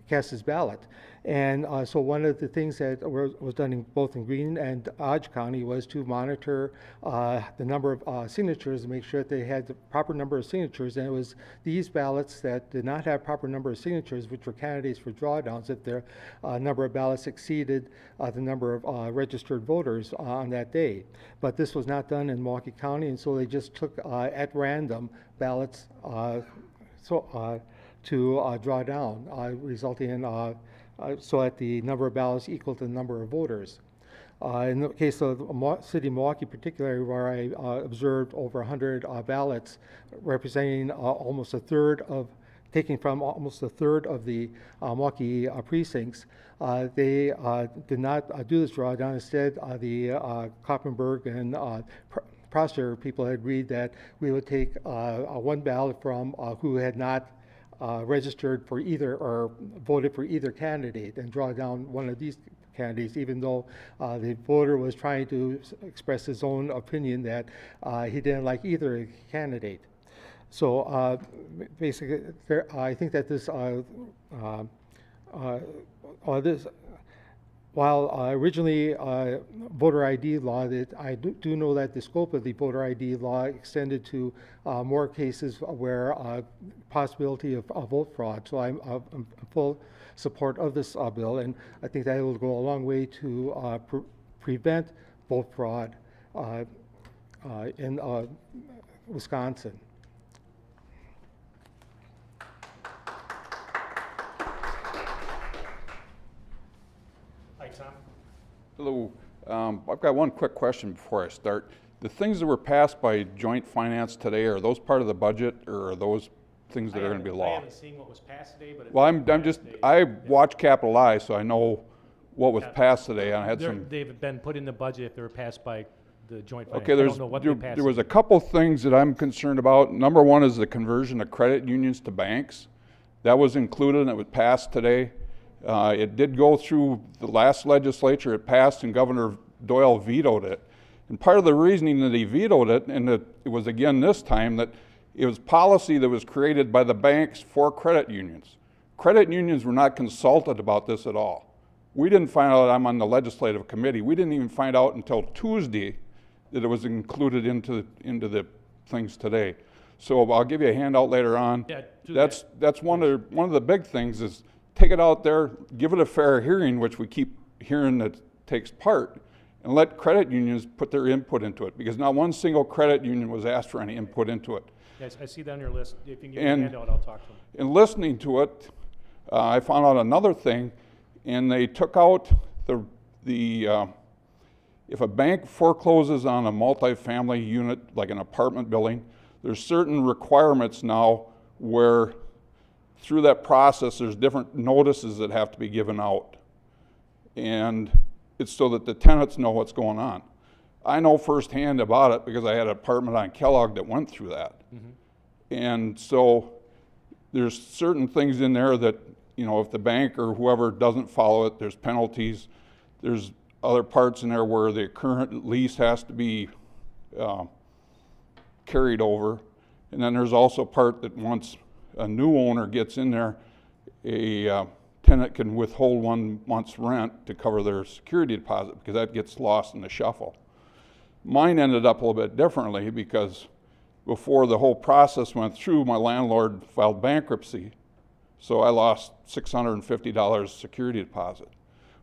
cast his ballot. And so one of the things that was done in both in Greene and Dodge County was to monitor the number of signatures and make sure that they had the proper number of signatures. And it was these ballots that did not have proper number of signatures, which were candidates for drawdowns, if their number of ballots exceeded the number of registered voters on that day. But this was not done in Milwaukee County, and so they just took at random ballots to draw down, resulting in so that the number of ballots equal to the number of voters. In the case of the city of Milwaukee particularly, where I observed over 100 ballots representing almost a third of, taking from almost a third of the Milwaukee precincts, they did not do this drawdown. Instead, the Koppenberg and Prosser people had agreed that we would take one ballot from who had not registered for either or voted for either candidate and draw down one of these candidates, even though the voter was trying to express his own opinion that he didn't like either candidate. So basically, I think that this while originally voter ID law, that I do know that the scope of the voter ID law extended to more cases where possibility of vote fraud. So I'm in full support of this bill, and I think that it will go a long way to prevent vote fraud in Wisconsin. Hello. I've got one quick question before I start. The things that were passed by joint finance today, are those part of the budget, or are those things that are going to be law? I haven't seen what was passed today, but well, I watch Capital I, so I know what was passed today. And I had they've been put in the budget if they were passed by the joint finance. Okay, I don't know what they passed. There was a couple things that I'm concerned about. Number one is the conversion of credit unions to banks. That was included and it was passed today. It did go through the last legislature, it passed, and Governor Doyle vetoed it. And part of the reasoning that he vetoed it, and it was again this time, that it was policy that was created by the banks for credit unions. Credit unions were not consulted about this at all. We didn't find out, I'm on the legislative committee, we didn't even find out until Tuesday that it was included into the things today. So I'll give you a handout later on. Yeah, that's one of the big things is take it out there, give it a fair hearing, which we keep hearing that takes part and let credit unions put their input into it, because not one single credit union was asked for any input into it. Yes, I see that on your list. If you can give me a And handout, I'll talk to them. in listening to it, I found out another thing, and they took out if a bank forecloses on a multifamily unit, like an apartment building, there's certain requirements now where through that process there's different notices that have to be given out. And it's so that the tenants know what's going on. I know firsthand about it because I had an apartment on Kellogg that went through that. And so there's certain things in there that, you know, if the bank or whoever doesn't follow it, there's penalties. There's other parts in there where the current lease has to be carried over. And then there's also a part that once a new owner gets in there, a tenant can withhold 1 month's rent to cover their security deposit, because that gets lost in the shuffle. Mine ended up a little bit differently, because before the whole process went through, my landlord filed bankruptcy. So I lost $650 security deposit.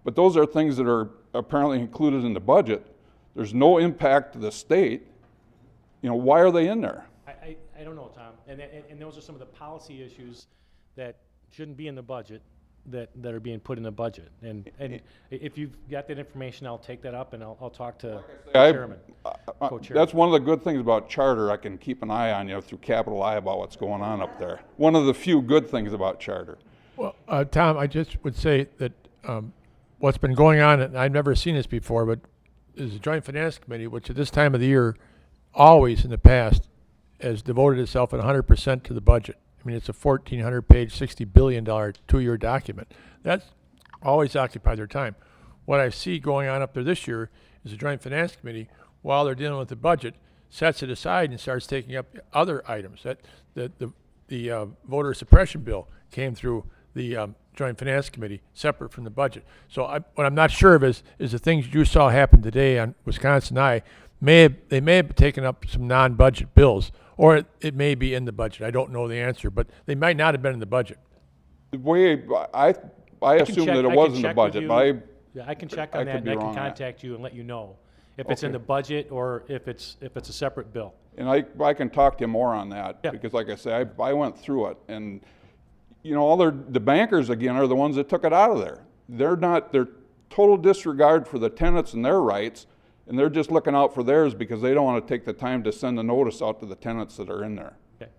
But those are things that are apparently included in the budget. There's no impact to the state. You know, why are they in there? I don't know, Tom. And those are some of the policy issues that shouldn't be in the budget that are being put in the budget. And if you've got that information, I'll take that up and I'll talk to the chairman, co-chairman. That's one of the good things about charter. I can keep an eye on you through capital I about what's going on up there. One of the few good things about charter. Well, Tom, I just would say that what's been going on, and I've never seen this before, but is the Joint Finance Committee, which at this time of the year, always in the past, has devoted itself at 100% to the budget. I mean, it's a 1,400-page, $60 billion two-year document. That's always occupied their time. What I see going on up there this year is the Joint Finance Committee, while they're dealing with the budget, sets it aside and starts taking up other items. The voter suppression bill came through the Joint Finance Committee, separate from the budget. So what I'm not sure of is the things you saw happen today on Wisconsin I, they may have taken up some non-budget bills, or it may be in the budget. I don't know the answer, but they might not have been in the budget. The way I assumed that it was in the budget, but I can check on that, and I can contact you and let you know if it's in the budget or if it's a separate bill. And I can talk to you more on that, because like I say, I went through it, and you know, the bankers again are the ones that took it out of there. They're total disregard for the tenants and their rights, and they're just looking out for theirs because they don't want to take the time to send a notice out to the tenants that are in there. Okay.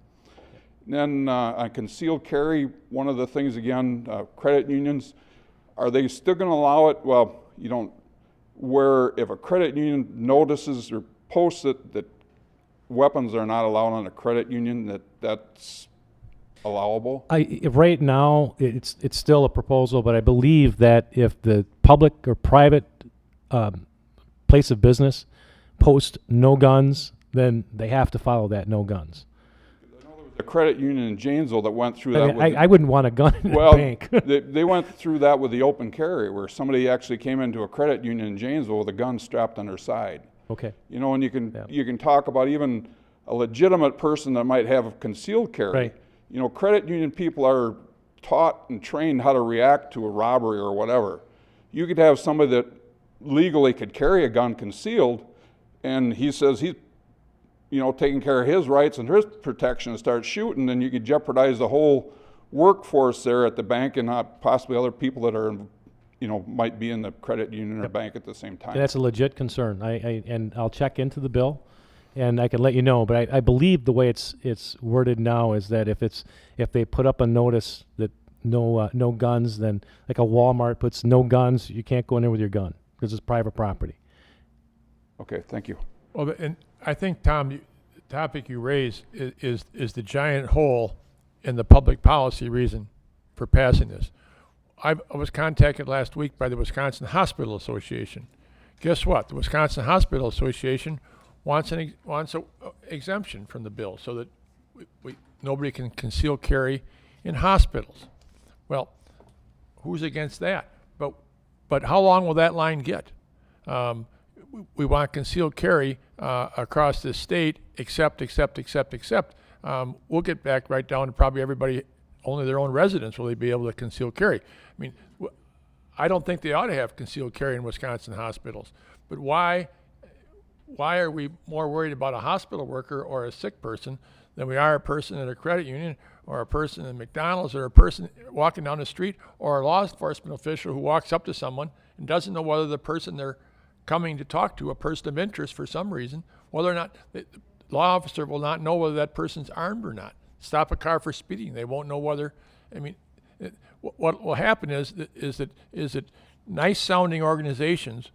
Then on concealed carry, one of the things again, credit unions, are they still going to allow it? Well, you don't, where if a credit union notices or posts it that weapons are not allowed on a credit union, that's allowable? Right now, it's still a proposal, but I believe that if the public or private place of business post no guns, then they have to follow that no guns. I know there was a credit union in Janesville that went through that. I wouldn't want a gun in a bank. they went through that with the open carry, where somebody actually came into a credit union in Janesville with a gun strapped on their side. Okay. You know, and you can talk about even a legitimate person that might have a concealed carry. Right. You know, credit union people are taught and trained how to react to a robbery or whatever. You could have somebody that legally could carry a gun concealed, and he says he's, you know, taking care of his rights and his protection, and start shooting, then you could jeopardize the whole workforce there at the bank, and not possibly other people that are, you know, might be in the credit union or bank at the same time. And that's a legit concern. And I'll check into the bill, and I can let you know. But I believe the way it's worded now is that if they put up a notice that no guns, then like a Walmart puts no guns, you can't go in there with your gun because it's private property. Okay, thank you. Well, and I think, Tom, the topic you raised is the giant hole in the public policy reason for passing this. I was contacted last week by the Wisconsin Hospital Association. Guess what? The Wisconsin Hospital Association wants an exemption from the bill so that nobody can conceal carry in hospitals. Well, who's against that? But how long will that line get? We want concealed carry across the state, except. We'll get back right down to probably everybody, only their own residents will they be able to conceal carry. I mean, I don't think they ought to have concealed carry in Wisconsin hospitals. But why are we more worried about a hospital worker or a sick person than we are a person at a credit union or a person in McDonald's or a person walking down the street or a law enforcement official who walks up to someone and doesn't know whether the person they're coming to talk to, a person of interest for some reason, whether or not the law officer will not know whether that person's armed or not. Stop a car for speeding, they won't know whether, I mean, what will happen is that nice sounding organizations,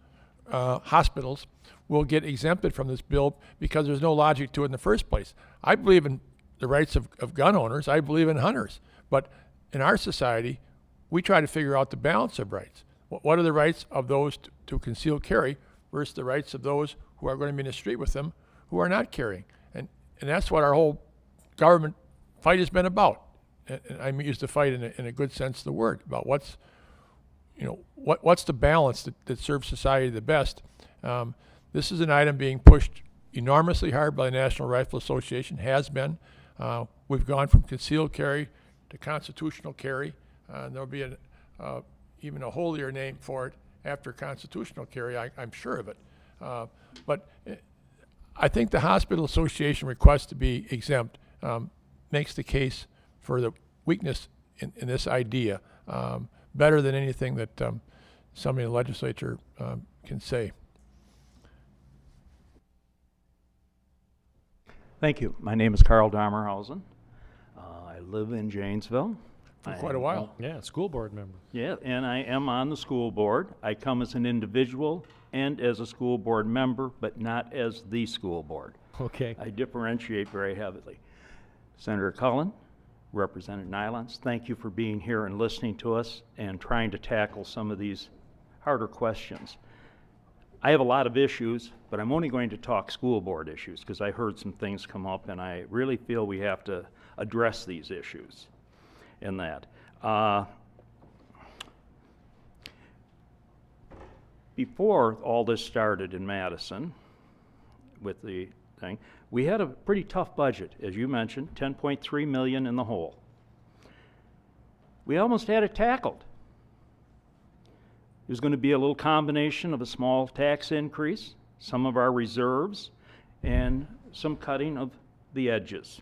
hospitals, will get exempted from this bill because there's no logic to it in the first place. I believe in the rights of gun owners. I believe in hunters. But in our society, we try to figure out the balance of rights. What are the rights of those to conceal carry versus the rights of those who are going to be in the street with them who are not carrying? And that's what our whole government fight has been about. And I use the fight in a good sense of the word, about what's the balance that serves society the best. This is an item being pushed enormously hard by the National Rifle Association, has been. We've gone from concealed carry to constitutional carry. There'll be even a holier name for it after constitutional carry, I'm sure of it. But I think the Hospital Association request to be exempt makes the case for the weakness in this idea better than anything that somebody in the legislature can say. Thank you. My name is Carl Damerhausen. I live in Janesville. For quite a while. Yeah, school board member. Yeah, and I am on the school board. I come as an individual and as a school board member, but not as the school board. Okay. I differentiate very heavily. Senator Cullen, Representative Knilans, thank you for being here and listening to us and trying to tackle some of these harder questions. I have a lot of issues, but I'm only going to talk school board issues because I heard some things come up and I really feel we have to address these issues in that. Before all this started in Madison with the thing, we had a pretty tough budget, as you mentioned, $10.3 million in the hole. We almost had it tackled. There's going to be a little combination of a small tax increase, some of our reserves, and some cutting of the edges.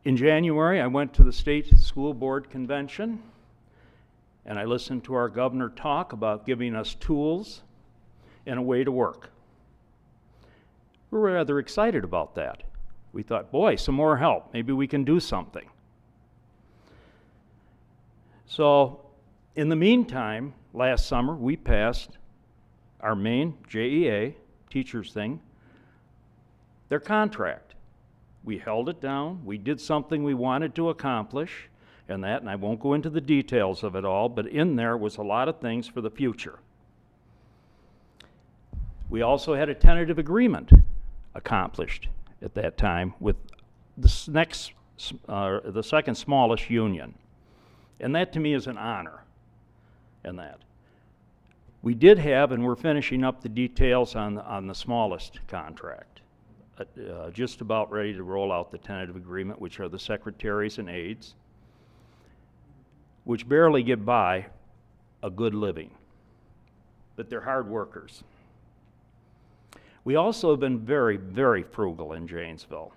In January, I went to the state school board convention, and I listened to our governor talk about giving us tools and a way to work. We were rather excited about that. We thought, boy, some more help. Maybe we can do something. So, in the meantime, last summer, we passed our main JEA, teachers thing, their contract. We held it down. We did something we wanted to accomplish, and I won't go into the details of it all, but in there was a lot of things for the future. We also had a tentative agreement accomplished at that time with the second smallest union. And that to me is an honor in that. We did have, and we're finishing up the details on the smallest contract, just about ready to roll out the tentative agreement, which are the secretaries and aides, which barely get by a good living, but they're hard workers. We also have been very, very frugal in Janesville.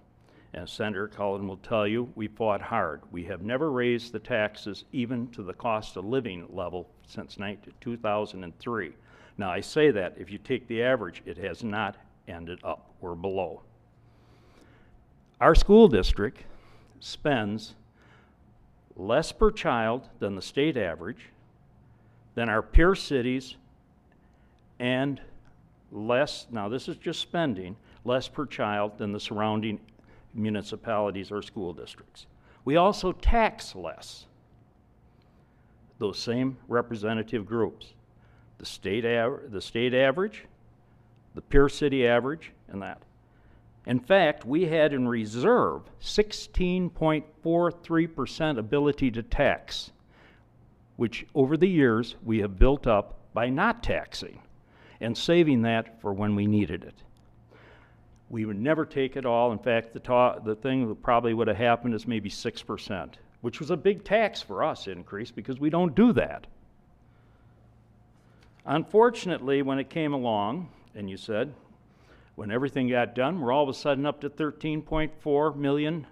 As Senator Cullen will tell you, we fought hard. We have never raised the taxes even to the cost of living level since 2003. Now I say that, if you take the average, it has not ended up. We're below. Our school district spends less per child than the state average, than our peer cities, and less, now this is just spending, less per child than the surrounding municipalities or school districts. We also tax less those same representative groups. The state average, the peer city average, and that. In fact, we had in reserve 16.43% ability to tax, which over the years we have built up by not taxing and saving that for when we needed it. We would never take it all. In fact, the thing that probably would have happened is maybe 6%, which was a big tax for us increase because we don't do that. Unfortunately, when it came along, and you said, when everything got done, we're all of a sudden up to 13.4 million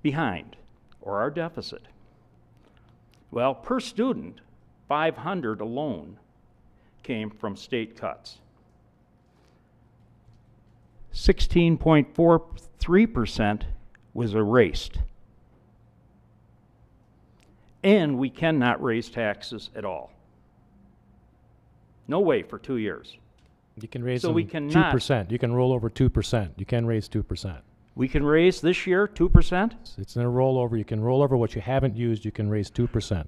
behind, or our deficit. Well, per student, 500 alone came from state cuts. 16.43% was erased. And we cannot raise taxes at all. No way for 2 years. You can raise So them we cannot. 2%. You can roll over 2%. You can raise 2%. We can raise this year 2%? It's in a rollover. You can roll over what you haven't used. You can raise 2%.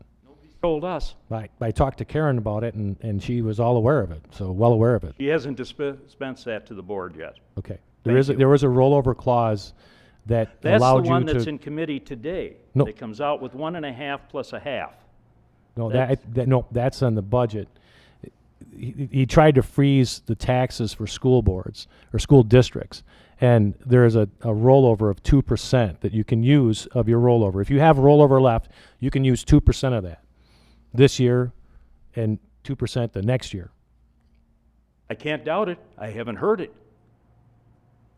Told us. I talked to Karen about it, and she was all aware of it, so well aware of it. She hasn't dispensed that to the board yet. Okay. Thank you. There was a rollover clause that That's the allowed you one to... that's in committee today. No. That comes out with 1.5 plus a half. No, That's- no, that's on the budget. He tried to freeze the taxes for school boards or school districts, and there's a rollover of 2% that you can use of your rollover. If you have rollover left, you can use 2% of that this year and 2% the next year. I can't doubt it. I haven't heard it.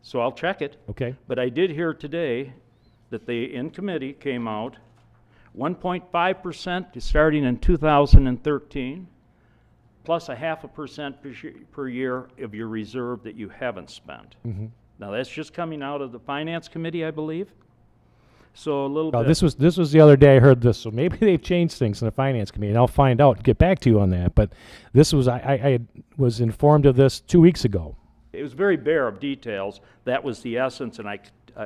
So I'll check it. Okay. But I did hear today that they, in committee, came out 1.5% starting in 2013, plus 0.5% per year of your reserve that you haven't spent. Mm-hmm. Now that's just coming out of the finance committee, I believe. So a little bit. This was the other day I heard this, so maybe they've changed things in the finance committee, and I'll find out and get back to you on that. But this was I was informed of this 2 weeks ago. It was very bare of details. That was the essence, and I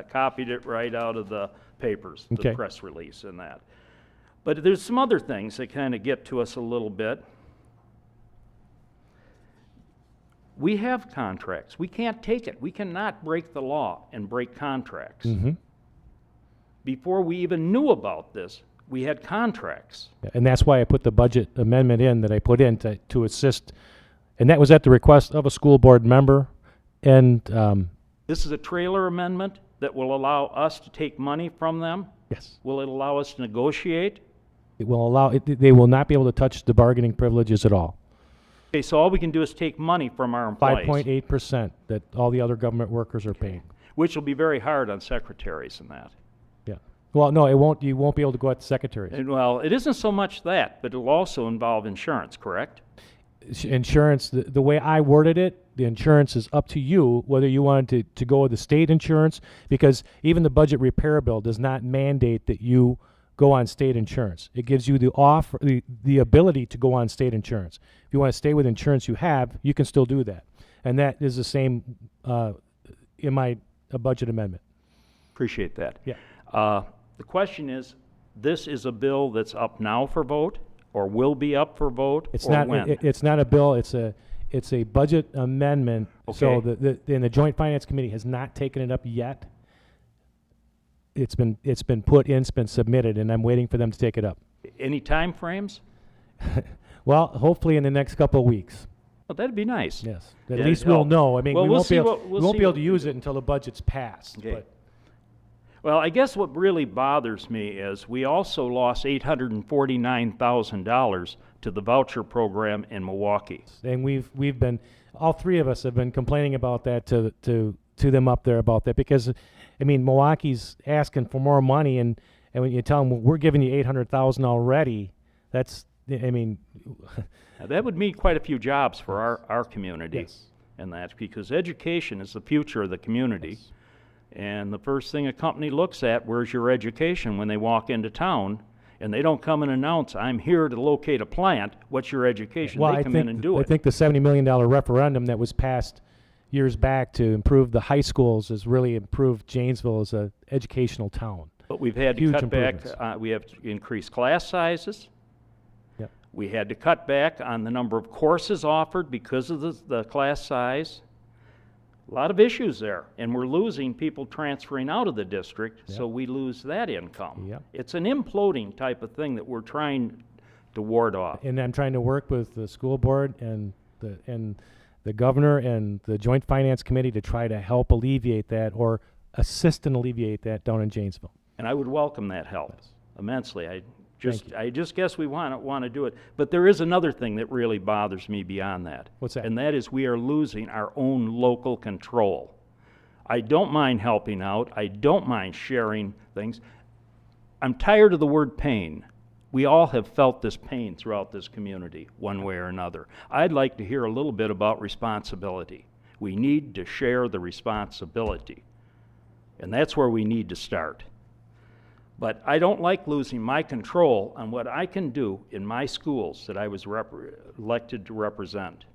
copied it right out of the papers, Okay. the press release and that. But there's some other things that kind of get to us a little bit. We have contracts. We can't take it. We cannot break the law and break contracts. Mm-hmm. Before we even knew about this, we had contracts. And that's why I put the budget amendment in that I put in to assist, and that was at the request of a school board member. And This is a trailer amendment that will allow us to take money from them. yes, Will it allow us to negotiate? it will allow they will not be able to touch the bargaining privileges at all. Okay, so all we can do is take money from our employees. 5.8% that all the other government workers are paying. Which will be very hard on secretaries and that. Yeah. Well, no, it won't. You won't be able to go at the secretaries. And, well, it isn't so much that, but it'll also involve insurance, correct? Insurance, the way I worded it, the insurance is up to you whether you wanted to go with the state insurance, because even the budget repair bill does not mandate that you go on state insurance. It gives you the ability to go on state insurance. If you want to stay with insurance you have, you can still do that. And that is the same in my budget amendment. Appreciate that. Yeah. The question is, this is a bill that's up now for vote, or will be up for vote, It's or not. when? It's not a bill. It's a budget amendment. So Okay. the Joint Finance Committee has not taken it up yet. It's been put in, it's been submitted, and I'm waiting for them to take it up. Any time frames? Well, hopefully in the next couple of weeks. Well, that'd be nice. Yes. At Yeah, least it'd we'll help. know. I mean, Well, we we'll won't see be able, what- we we'll won't see be able what to we use do. it until the budget's passed. Okay. But Well, I guess what really bothers me is we also lost $849,000 to the voucher program in Milwaukee. and we've been, all three of us have been complaining about that to them up there about that, because I mean, Milwaukee's asking for more money, and when you tell them, well, we're giving you 800,000 already, that's, I mean, Now, that would mean quite a few jobs for our community. Yes. And that's because education is the future of the community. Yes. And the first thing a company looks at, where's your education, when they walk into town, and they don't come and announce, I'm here to locate a plant, what's your education? well, They come in and do I it. think the $70 million referendum that was passed years back to improve the high schools has really improved Janesville as an educational town. But we've had to Huge cut back, improvements. we have to increase class sizes. Yep. We had to cut back on the number of courses offered because of the class size. A lot of issues there, and we're losing people transferring out of the district, so we lose that income. Yep. It's an imploding type of thing that we're trying to ward off. And I'm trying to work with the school board and the governor and the Joint Finance Committee to try to help alleviate that, or assist and alleviate that down in Janesville. And I would welcome that help immensely. I I just guess we want to do it. But there is another thing that really bothers me beyond that. What's that? And that is we are losing our own local control. I don't mind helping out. I don't mind sharing things. I'm tired of the word pain. We all have felt this pain throughout this community, one way or another. I'd like to hear a little bit about responsibility. We need to share the responsibility. And that's where we need to start. But I don't like losing my control on what I can do in my schools that I was elected to represent.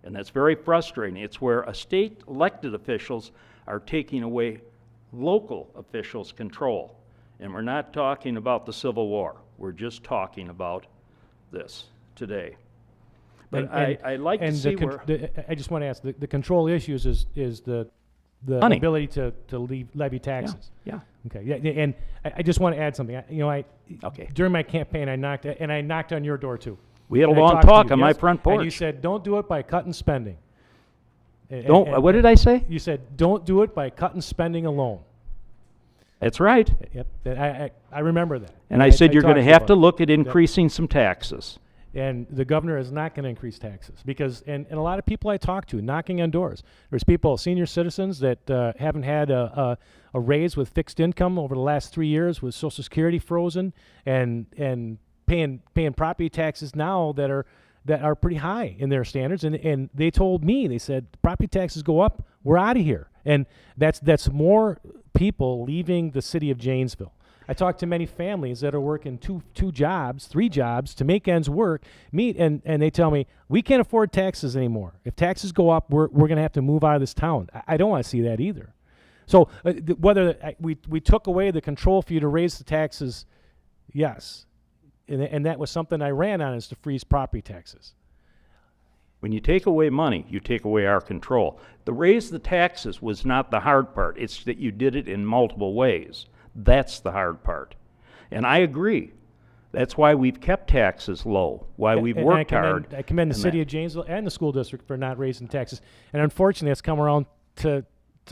And that's very frustrating. It's where a state elected officials are taking away local officials' control. And we're not talking about the Civil War. We're just talking about this today. But I like to see where... I just want to ask, the control issues is the Money. ability to levy taxes. Yeah. Okay. Yeah. And I just want to add something. During my campaign, I knocked on your door too. We had a And I long talked to talk you, on my yes, front porch. And you said, don't do it by cutting spending. What did I say? You said, don't do it by cutting spending alone. That's right. Yep. And I remember that. And I said you're going to talked have about to it. look at Yep. increasing some taxes. And the governor is not going to increase taxes because, and a lot of people I talk to, knocking on doors. There's people, senior citizens that haven't had a raise with fixed income over the last 3 years with Social Security frozen and paying property taxes now that are pretty high in their standards. And they told me, they said, property taxes go up, we're out of here. And that's more people leaving the city of Janesville. I talk to many families that are working two jobs, 3 jobs to make ends meet, and they tell me, we can't afford taxes anymore. If taxes go up, we're going to have to move out of this town. I don't want to see that either. So whether we took away the control for you to raise the taxes, yes, and that was something I ran on, is to freeze property taxes. When you take away money, you take away our control. The raise the taxes was not the hard part. It's that you did it in multiple ways. That's the hard part. And I agree. That's why we've kept taxes low, why we've worked hard. I commend the city of Janesville and the school district for not raising taxes. And unfortunately, it's come around to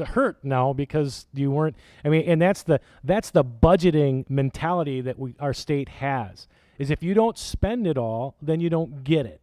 hurt now because you weren't. I mean, and that's the budgeting mentality that our state has. Is if you don't spend it all, then you don't get it.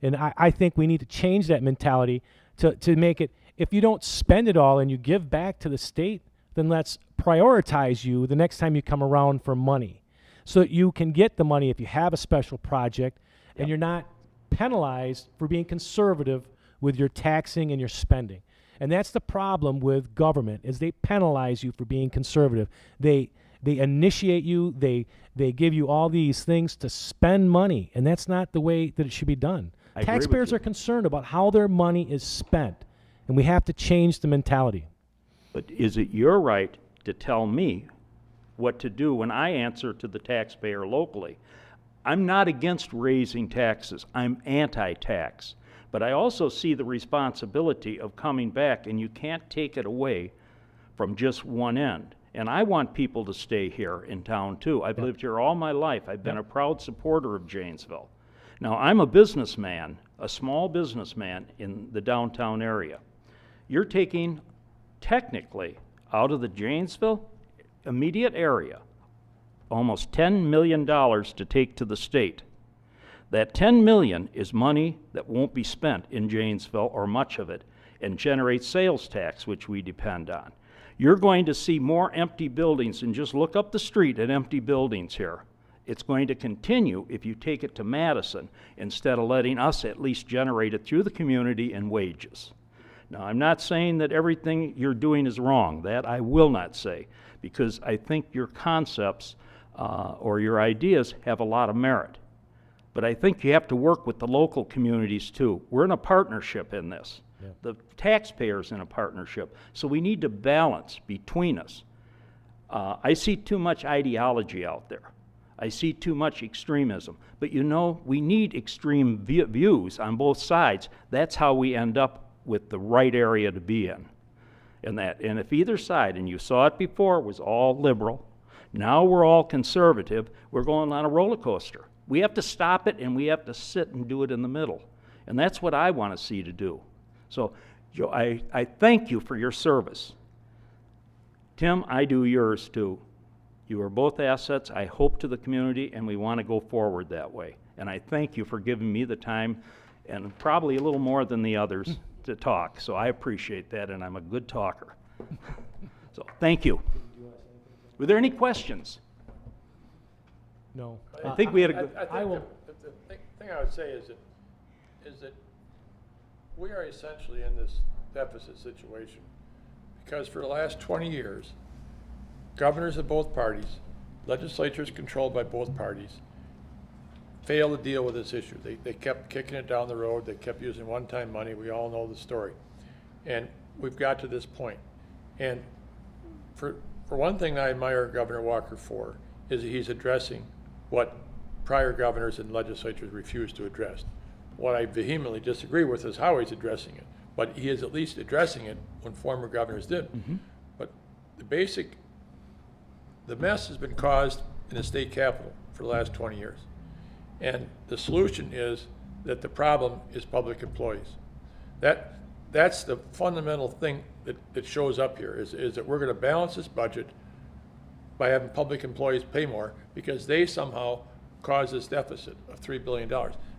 And I think we need to change that mentality to make it, if you don't spend it all and you give back to the state, then let's prioritize you the next time you come around for money, so that you can get the money if you have a special project, and you're not penalized for being conservative with your taxing and your spending. And that's the problem with government, is they penalize you for being conservative. They initiate you, they give you all these things to spend money, and that's not the way that it should be done. Taxpayers are concerned about how their money is spent, and we have to change the mentality. But is it your right to tell me what to do when I answer to the taxpayer locally? I'm not against raising taxes. I'm anti-tax. But I also see the responsibility of coming back, and you can't take it away from just one end. And I want people to stay here in town too. I've lived here all my life. I've been a proud supporter of Janesville. Now, I'm a businessman, a small businessman in the downtown area. You're taking, technically, out of the Janesville immediate area, almost $10 million to take to the state. That $10 million is money that won't be spent in Janesville, or much of it, and generates sales tax, which we depend on. You're going to see more empty buildings, and just look up the street at empty buildings here. It's going to continue if you take it to Madison instead of letting us at least generate it through the community and wages. Now, I'm not saying that everything you're doing is wrong. That I will not say, because I think your concepts or your ideas have a lot of merit. But I think you have to work with the local communities too. We're in a partnership in this. Yeah. The taxpayers in a partnership. So we need to balance between us. I see too much ideology out there. I see too much extremism. But you know, we need extreme views on both sides. That's how we end up with the right area to be in. And if either side, and you saw it before, was all liberal, now we're all conservative, we're going on a roller coaster. We have to stop it, and we have to sit and do it in the middle. And that's what I want to see to do. So, Joe, I thank you for your service. Tim, I do yours too. You are both assets, I hope, to the community, and we want to go forward that way. And I thank you for giving me the time, and probably a little more than the others, to talk. So I appreciate that, and I'm a good talker. So, thank you. Were there any questions? No. I think we had a good... I will. The thing I would say is that we are essentially in this deficit situation because for the last 20 years, governors of both parties, legislatures controlled by both parties, failed to deal with this issue. They kept kicking it down the road. They kept using one-time money. We all know the story. And we've got to this point. And for one thing I admire Governor Walker for is that he's addressing what prior governors and legislatures refused to address. What I vehemently disagree with is how he's addressing it. But he is at least addressing it when former governors did. But the mess has been caused in the state capitol for the last 20 years. And the solution is that the problem is public employees. That's the fundamental thing that shows up here is that we're going to balance this budget by having public employees pay more because they somehow caused this deficit of $3 billion.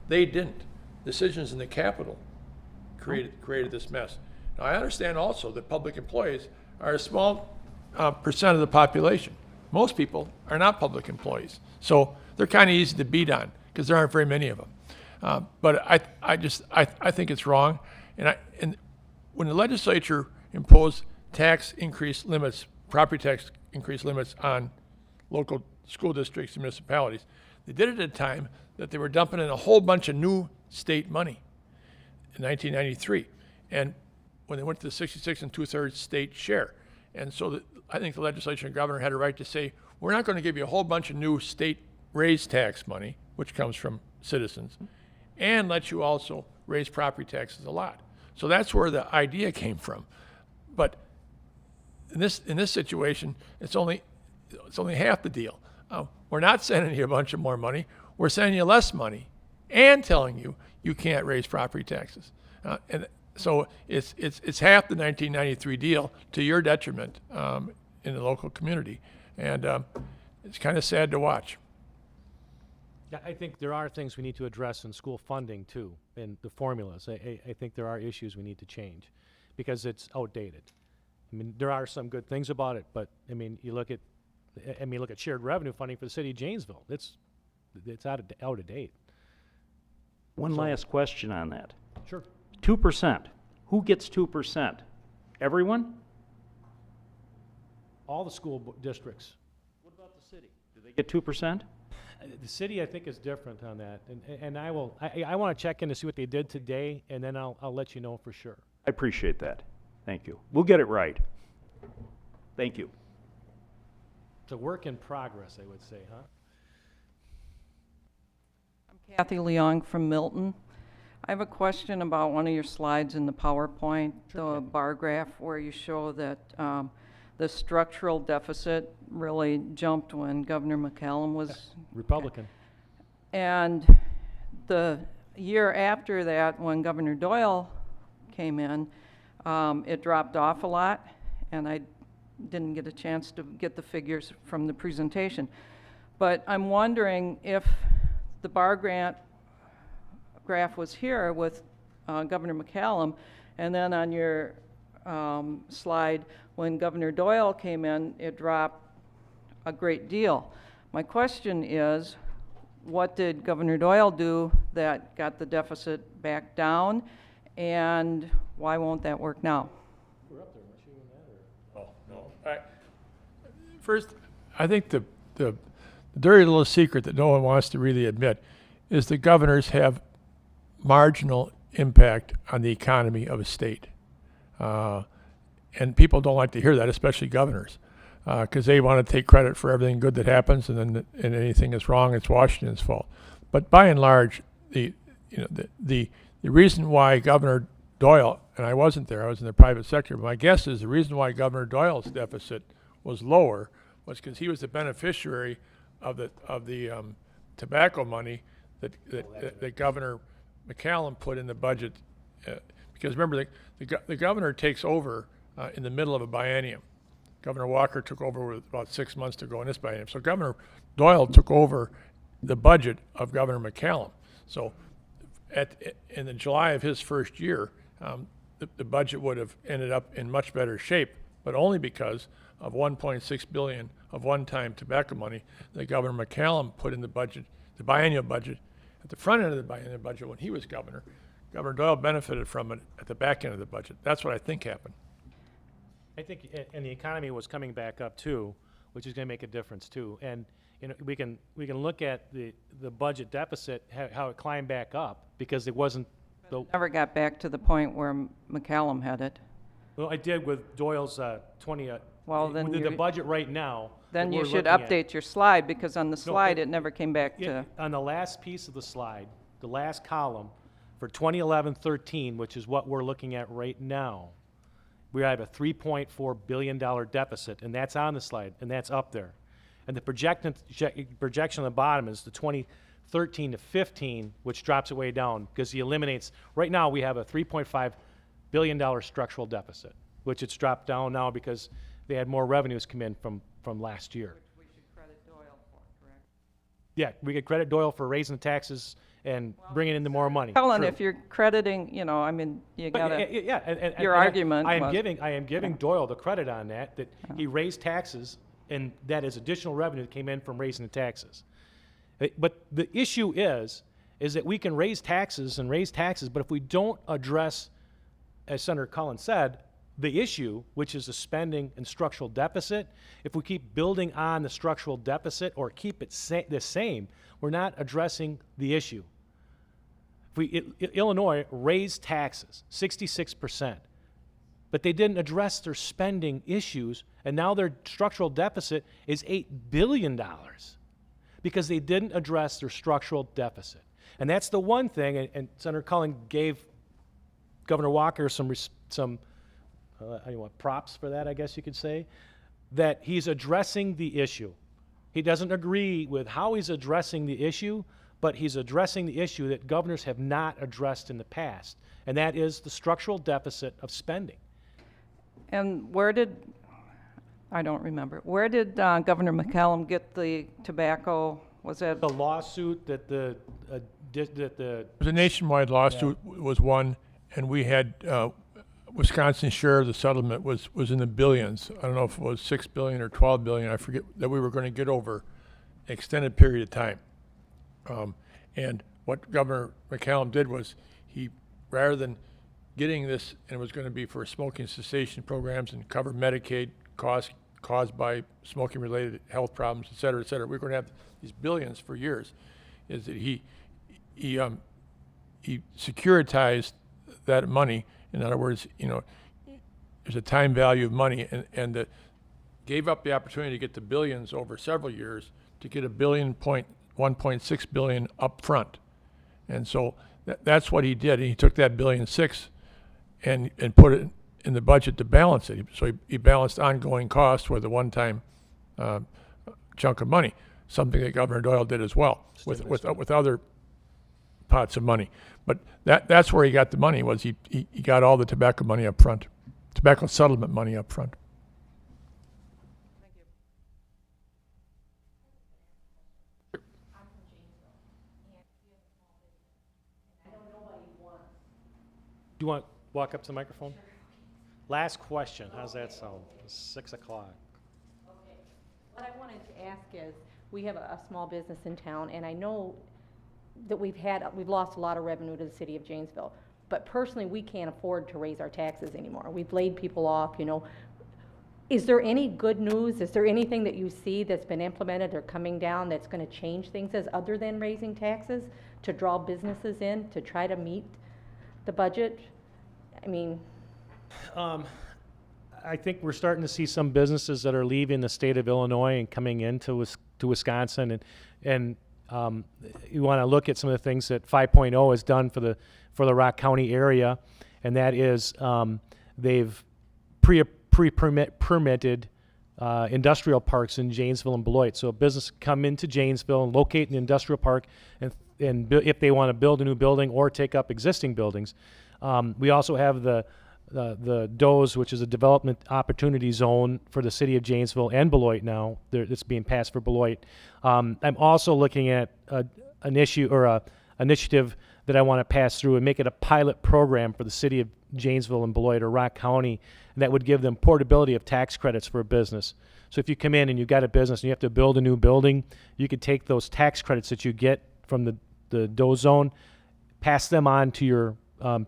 They didn't. Decisions in the Capitol created this mess. Now, I understand also that public employees are a small percent of the population. Most people are not public employees. So they're kind of easy to beat on because there aren't very many of them. But I think it's wrong. And when the legislature imposed tax increase limits, property tax increase limits on local school districts and municipalities, they did it at a time that they were dumping in a whole bunch of new state money in 1993. And when they went to the 66 2/3 state share. And so I think the legislature and governor had a right to say, we're not going to give you a whole bunch of new state raised tax money, which comes from citizens, and let you also raise property taxes a lot. So that's where the idea came from. But in this situation, it's only half the deal. We're not sending you a bunch of more money. We're sending you less money and telling you you can't raise property taxes. And so it's half the 1993 deal to your detriment in the local community. And it's kind of sad to watch. Yeah, I think there are things we need to address in school funding too, in the formulas. I think there are issues we need to change because it's outdated. I mean, there are some good things about it, but I mean, look at shared revenue funding for the city of Janesville. It's out of date. One last question on that. Sure. 2%. Who gets 2%? Everyone? All the school districts. What about the city? Do they get 2%? The city, I think, is different on that, and I want to check in to see what they did today, and then I'll let you know for sure. I appreciate that. Thank you. We'll get it right. Thank you. It's a work in progress, I would say, huh? I'm Kathy Leong from Milton. I have a question about one of your slides in the PowerPoint, the bar graph where you show that the structural deficit really jumped when Governor McCallum was Republican. And the year after that, when Governor Doyle came in, it dropped off a lot, and I didn't get a chance to get the figures from the presentation. But I'm wondering if the bar graph was here with Governor McCallum, and then on your slide, when Governor Doyle came in, it dropped a great deal. My question is, what did Governor Doyle do that got the deficit back down, and why won't that work now? We're up there, weren't you in that? Or? Oh, no. First, I think the dirty little secret that no one wants to really admit is the governors have marginal impact on the economy of a state. And people don't like to hear that, especially governors, because they want to take credit for everything good that happens, and then and anything that's wrong, it's Washington's fault. But by and large, the reason why Governor Doyle, and I wasn't there, I was in the private sector, but my guess is the reason why Governor Doyle's deficit was lower was because he was the beneficiary of the tobacco money that Governor McCallum put in the budget. Because remember, the governor takes over in the middle of a biennium. Governor Walker took over with about 6 months to go in this biennium. So Governor Doyle took over the budget of Governor McCallum. So in the July of his first year, the budget would have ended up in much better shape, but only because of $1.6 billion of one-time tobacco money that Governor McCallum put in the budget, the biennial budget, at the front end of the biennial budget when he was governor. Governor Doyle benefited from it at the back end of the budget. That's what I think happened. I think, and the economy was coming back up too, which is going to make a difference too. And we can look at the budget deficit, how it climbed back up because it wasn't. Never got back to the point where McCallum had it. Well, I did with Doyle's 20. Well, then the budget right now. Then that you we're should looking at- update your slide because on the slide it never came back to. On the last piece of the slide, the last column for 2011-13, which is what we're looking at right now, we have a $3.4 billion deficit, and that's on the slide, and that's up there. And the projection on the bottom is the 2013 to 15, which drops it way down because he eliminates. Right now, we have a $3.5 billion structural deficit, which it's dropped down now because they had more revenues come in from last year. Which we should credit Doyle for, correct? Yeah, we could credit Doyle for raising the taxes and bringing in the more money. Cullen, True. if you're crediting, I mean, you But, gotta. and your argument. I am was- giving Doyle the credit on that he raised taxes, and that is additional revenue that came in from raising the taxes. But the issue is that we can raise taxes, but if we don't address, as Senator Cullen said, the issue, which is the spending and structural deficit, if we keep building on the structural deficit or keep it the same, we're not addressing the issue. Illinois raised taxes 66%, but they didn't address their spending issues, and now their structural deficit is $8 billion because they didn't address their structural deficit. And that's the one thing, and Senator Cullen gave Governor Walker some props for that, I guess you could say, that he's addressing the issue. He doesn't agree with how he's addressing the issue, but he's addressing the issue that governors have not addressed in the past, and that is the structural deficit of spending. And I don't remember, where did Governor McCallum get the tobacco? Was that? The lawsuit that the It was a nationwide lawsuit was one, and we had Wisconsin's share of the settlement was in the billions. I don't know if it was $6 billion or $12 billion. I forget that we were going to get over an extended period of time. And what Governor McCallum did was he, rather than getting this, and it was going to be for smoking cessation programs and cover Medicaid costs caused by smoking-related health problems, et cetera, we're going to have these billions for years, is that he securitized that money. In other words, there's a time value of money, and gave up the opportunity to get the billions over several years to get $1.6 billion up front. And so that's what he did. And he took that $1.6 billion and put it in the budget to balance it. So he balanced ongoing costs with a one-time chunk of money, something that Governor Doyle did as well with other pots of money. But that's where he got the money, was he got all the tobacco money up front, tobacco settlement money up front. Do you want to walk up to the microphone? Last question. How's that sound? 6 o'clock. Okay. What I wanted to ask is, we have a small business in town, and I know that we've lost a lot of revenue to the city of Janesville. But personally, we can't afford to raise our taxes anymore. We've laid people off, Is there any good news? Is there anything that you see that's been implemented or coming down that's going to change things other than raising taxes to draw businesses in to try to meet the budget? I mean... I think we're starting to see some businesses that are leaving the state of Illinois and coming into Wisconsin, and you want to look at some of the things that 5.0 has done for the Rock County area, and that is they've permitted industrial parks in Janesville and Beloit. So a business can come into Janesville and locate an industrial park, and if they want to build a new building or take up existing buildings. We also have the the DOZE, which is a development opportunity zone for the city of Janesville and Beloit now. It's being passed for Beloit. I'm also looking at an issue or a initiative that I want to pass through and make it a pilot program for the city of Janesville and Beloit or Rock County, and that would give them portability of tax credits for a business. So if you come in and you've got a business and you have to build a new building, you could take those tax credits that you get from the DOZE zone, pass them on to your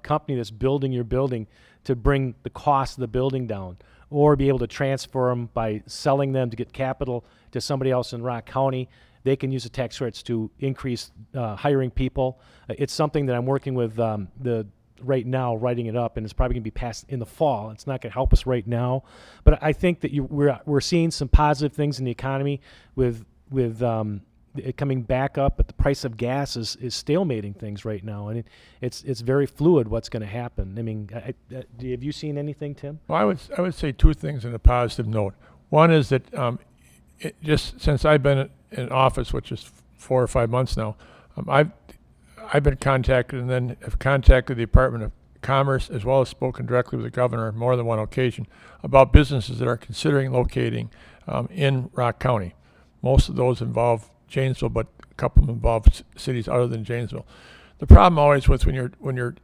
company that's building your building to bring the cost of the building down, or be able to transfer them by selling them to get capital to somebody else in Rock County. They can use the tax credits to increase hiring people. It's something that I'm working with right now, writing it up, and it's probably going to be passed in the fall. It's not going to help us right now, but I think that we're seeing some positive things in the economy with it coming back up, but the price of gas is stalemating things right now, and it's very fluid what's going to happen. I mean, have you seen anything, Tim? Well, I would say two things in a positive note. One is that just since I've been in office, which is 4 or 5 months now, I've been contacted and then have contacted the Department of Commerce as well as spoken directly with the governor on more than one occasion about businesses that are considering locating in Rock County. Most of those involve Janesville, but a couple of them involve cities other than Janesville. The problem always with when you're,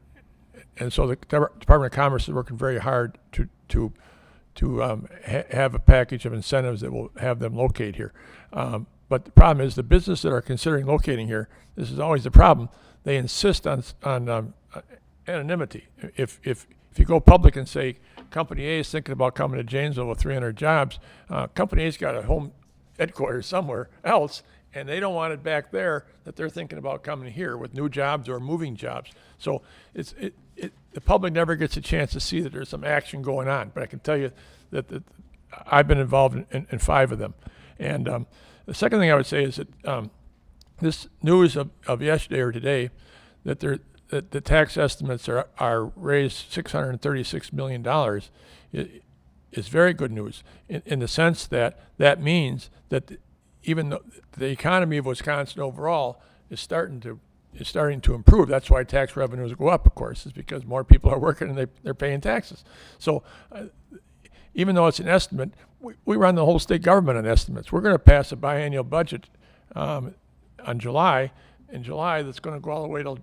and so the Department of Commerce is working very hard to have a package of incentives that will have them locate here. But the problem is the businesses that are considering locating here, this is always the problem, they insist on anonymity. If you go public and say Company A is thinking about coming to Janesville with 300 jobs, Company A's got a home headquarters somewhere else, and they don't want it back there that they're thinking about coming here with new jobs or moving jobs. So the public never gets a chance to see that there's some action going on. But I can tell you that I've been involved in 5 of them. And the second thing I would say is that this news of yesterday or today that the tax estimates are raised $636 million is very good news in the sense that means that even though the economy of Wisconsin overall is starting to improve. That's why tax revenues go up, of course, is because more people are working and they're paying taxes. So even though it's an estimate, we run the whole state government on estimates. We're going to pass a biennial budget in July, that's going to go all the way till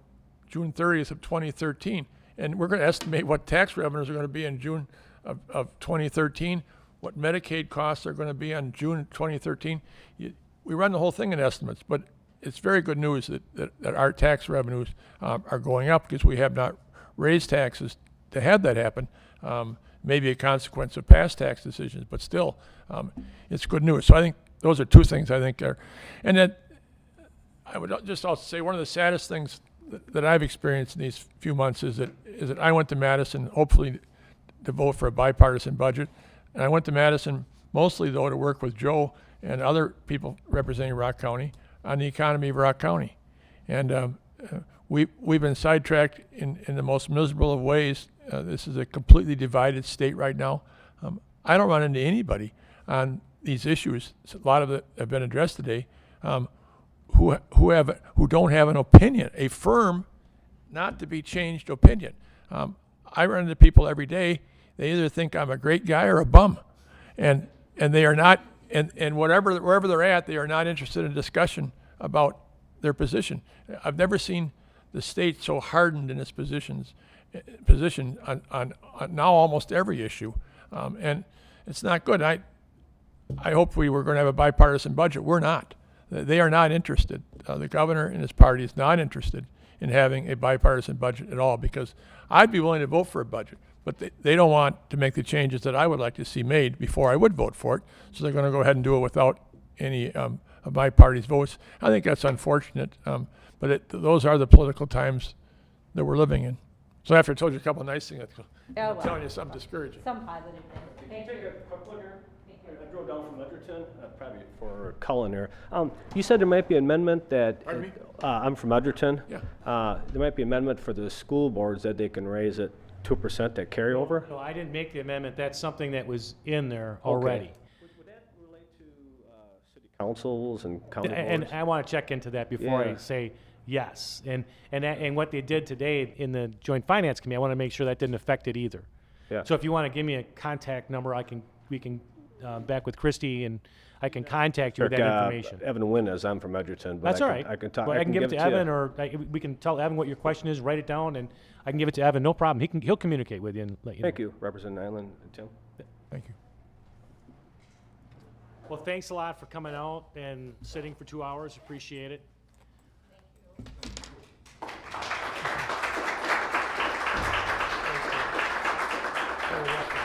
June 30th of 2013. And we're going to estimate what tax revenues are going to be in June of 2013, what Medicaid costs are going to be on June 2013. We run the whole thing in estimates, but it's very good news that our tax revenues are going up because we have not raised taxes to have that happen. Maybe a consequence of past tax decisions, but still, it's good news. So I think those are two things I think are, and then I would just also say one of the saddest things that I've experienced in these few months is that I went to Madison hopefully to vote for a bipartisan budget. And I went to Madison mostly, though, to work with Joe and other people representing Rock County on the economy of Rock County. And we've been sidetracked in the most miserable of ways. This is a completely divided state right now. I don't run into anybody on these issues. A lot of it have been addressed today. Who don't have an opinion, a firm, not to be changed opinion. I run into people every day. They either think I'm a great guy or a bum, and they are not. And wherever they're at, they are not interested in discussion about their position. I've never seen the state so hardened in its position on now almost every issue, and it's not good. I hope we were going to have a bipartisan budget. We're not. They are not interested. The governor and his party is not interested in having a bipartisan budget at all, because I'd be willing to vote for a budget, but they don't want to make the changes that I would like to see made before I would vote for it. So they're going to go ahead and do it without any of my party's votes. I think that's unfortunate, but those are the political times that we're living in. So after I told you a couple of nice things, I'm telling you something discouraging. Some positive things. Can you take a quick one here? I drove down from Edgerton, probably for Cullen here. You said there might be an amendment that... Pardon me? I'm from Edgerton. Yeah. There might be an amendment for the school boards that they can raise it 2% that carryover. No, I didn't make the amendment. That's something that was in there already. Would that relate to city councils and county boards? And I want to check into that before I say yes. And what they did today in the Joint Finance Committee, I want to make sure that didn't affect it either. Yeah. So if you want to give me a contact number, we can back with Christie, and I can contact you with that information. Evan Wynn is, I'm from Edgerton, but That's all right. I can talk. Well, I can give it to you. Evan, or we can tell Evan what your question is, write it down, and I can give it to Evan, no problem. He'll communicate with you and let you know. Thank you, Representative Nyland and Tim. Thank you. Well, thanks a lot for coming out and sitting for 2 hours. Appreciate it. Thank you.